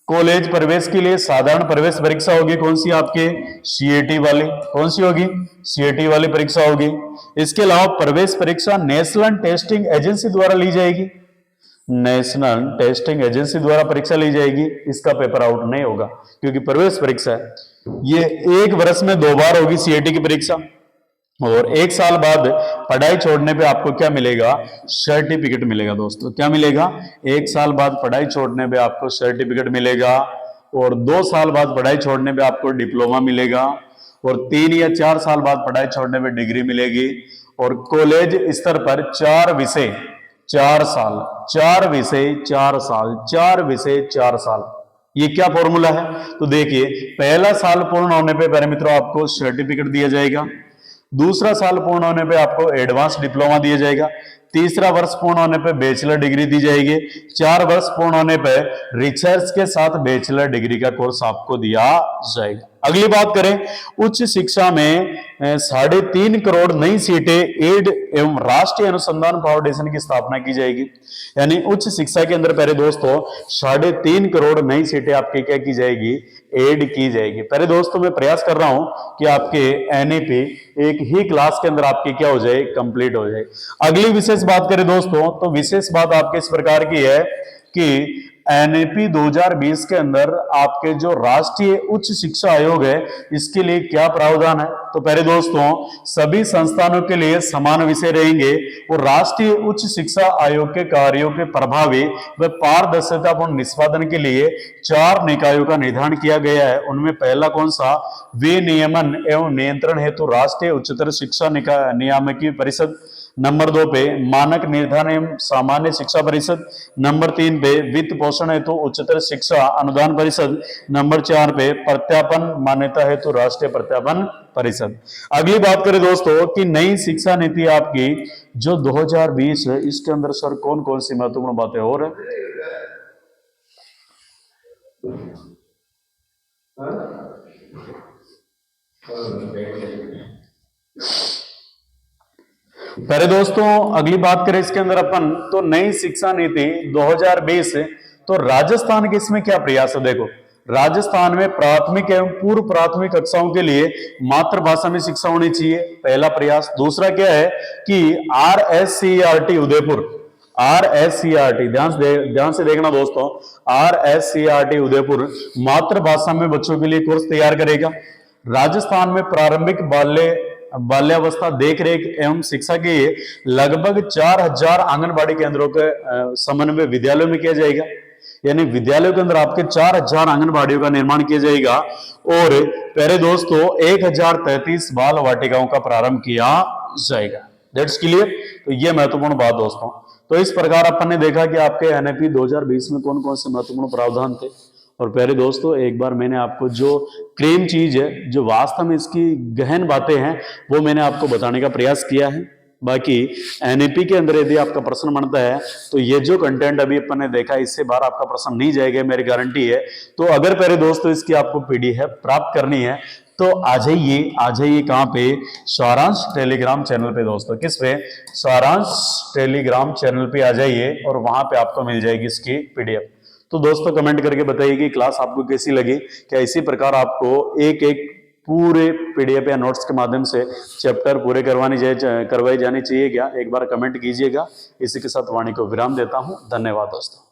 Speaker 1: कॉलेज प्रवेश के लिए साधारण प्रवेश परीक्षा होगी, कौन सी? आपके सीएटी वाली। कौन सी होगी? सीएटी वाली परीक्षा होगी। इसके अलावा प्रवेश परीक्षा नेशनल टेस्टिंग एजेंसी द्वारा ली जाएगी। नेशनल टेस्टिंग एजेंसी द्वारा परीक्षा ली जाएगी। इसका पेपर आउट नहीं होगा क्योंकि प्रवेश परीक्षा है। ये 1 वर्ष में 2 बार होगी सीएटी की परीक्षा। और 1 साल बाद पढ़ाई छोड़ने पे आपको क्या मिलेगा? सर्टिफिकेट मिलेगा दोस्तों। क्या मिलेगा? 1 साल बाद पढ़ाई छोड़ने पे आपको सर्टिफिकेट मिलेगा। और 2 साल बाद पढ़ाई छोड़ने पे आपको डिप्लोमा मिलेगा। और 3 या 4 साल बाद पढ़ाई छोड़ने पे डिग्री मिलेगी। और कॉलेज स्तर पर 4 विषय 4 साल, 4 विषय 4 साल, 4 विषय 4 साल। ये क्या फॉर्मूला है? तो देखिए, पहला साल पूर्ण होने पे प्यारे मित्रों आपको सर्टिफिकेट दिया जाएगा। दूसरा साल पूर्ण होने पे आपको एडवांस डिप्लोमा दिया जाएगा। तीसरा वर्ष पूर्ण होने पर बैचलर डिग्री दी जाएगी, 4 वर्ष पूर्ण होने पर रिसर्च के साथ बैचलर डिग्री का कोर्स आपको दिया जाएगा। अगली बात करें, उच्च शिक्षा में 3.5 करोड़ नई सीटें एड एवं राष्ट्रीय अनुसंधान फाउंडेशन की स्थापना की जाएगी। यानी उच्च शिक्षा के अंदर पहले दोस्तों 3.5 करोड़ नई सीटें आपकी क्या की जाएगी, एड की जाएगी। पहले दोस्तों मैं प्रयास कर रहा हूं कि आपके एनईपी एक ही क्लास के अंदर आपकी क्या हो जाए, कंप्लीट हो जाए। अगली विशेष बात करें दोस्तों, तो विशेष बात आपके इस प्रकार की है कि एनईपी 2020 के अंदर आपके जो राष्ट्रीय उच्च शिक्षा आयोग है इसके लिए क्या प्रावधान है। तो पहले दोस्तों सभी संस्थानों के लिए समान विषय रहेंगे और राष्ट्रीय उच्च शिक्षा आयोग के कार्यों के प्रभावी व पारदर्शितापूर्ण निष्पादन के लिए 4 निकायों का निर्धारण किया गया है। उनमें पहला कौन सा, विनियमन एवं नियंत्रण हेतु राष्ट्रीय उच्चतर शिक्षा नियामकी परिषद, नंबर 2 पे मानक निर्धारण एवं सामान्य शिक्षा परिषद, नंबर 3 पे वित्त पोषण हेतु उच्चतर शिक्षा अनुदान परिषद, नंबर 4 पे प्रत्यापन मान्यता हेतु राष्ट्रीय प्रत्यापन परिषद। अगली बात करें दोस्तों कि नई शिक्षा नीति आपकी जो 2020 है इसके अंदर सर कौन कौन सी महत्वपूर्ण बातें हो रही है। पहले दोस्तों अगली बात करें इसके अंदर अपन, तो नई शिक्षा नीति 2020, तो राजस्थान के इसमें क्या प्रयास है। देखो राजस्थान में प्राथमिक एवं पूर्व प्राथमिक कक्षाओं के लिए मातृभाषा में शिक्षा होनी चाहिए, पहला प्रयास। दूसरा क्या है कि RSCERT उदयपुर, RSCERT ध्यान से देखना दोस्तों, RSCERT उदयपुर मातृभाषा में बच्चों के लिए कोर्स तैयार करेगा। राजस्थान में प्रारंभिक बाल्यावस्था देखरेख एवं शिक्षा के लिए लगभग 4000 आंगनबाड़ी केंद्रों के समन्वय विद्यालयों में किया जाएगा। यानी विद्यालयों के अंदर आपके 4000 आंगनबाड़ियों का निर्माण किया जाएगा और पहले दोस्तों 1033 बाल वाटिकाओं का प्रारंभ किया जाएगा। That's clear. तो यह महत्वपूर्ण बात दोस्तों। तो इस प्रकार अपन ने देखा कि आपके एनईपी 2020 में कौन कौन से महत्वपूर्ण प्रावधान थे। और पहले दोस्तों एक बार मैंने आपको जो क्रीम चीज है, जो वास्तव में इसकी गहन बातें हैं, वो मैंने आपको बताने का प्रयास किया है। बाकी एनईपी के अंदर यदि आपका प्रश्न बनता है तो ये जो कंटेंट अभी अपन ने देखा इससे बाहर आपका प्रश्न नहीं जाएगा, मेरी गारंटी है। तो अगर पहले दोस्तों इसकी आपको पीडीएफ प्राप्त करनी है तो आ जाइए कहां पे, सारांश टेलीग्राम चैनल पे दोस्तों। किस पे, सारांश टेलीग्राम चैनल पे आ जाइए और वहां पे आपको मिल जाएगी इसकी पीडीएफ। तो दोस्तों कमेंट करके बताइए कि क्लास आपको कैसी लगी। क्या इसी प्रकार आपको एक एक पूरे पीडीएफ या नोट्स के माध्यम से चैप्टर पूरे करवाई जानी चाहिए क्या, एक बार कमेंट कीजिएगा। इसी के साथ वाणी को विराम देता हूं। धन्यवाद दोस्तों।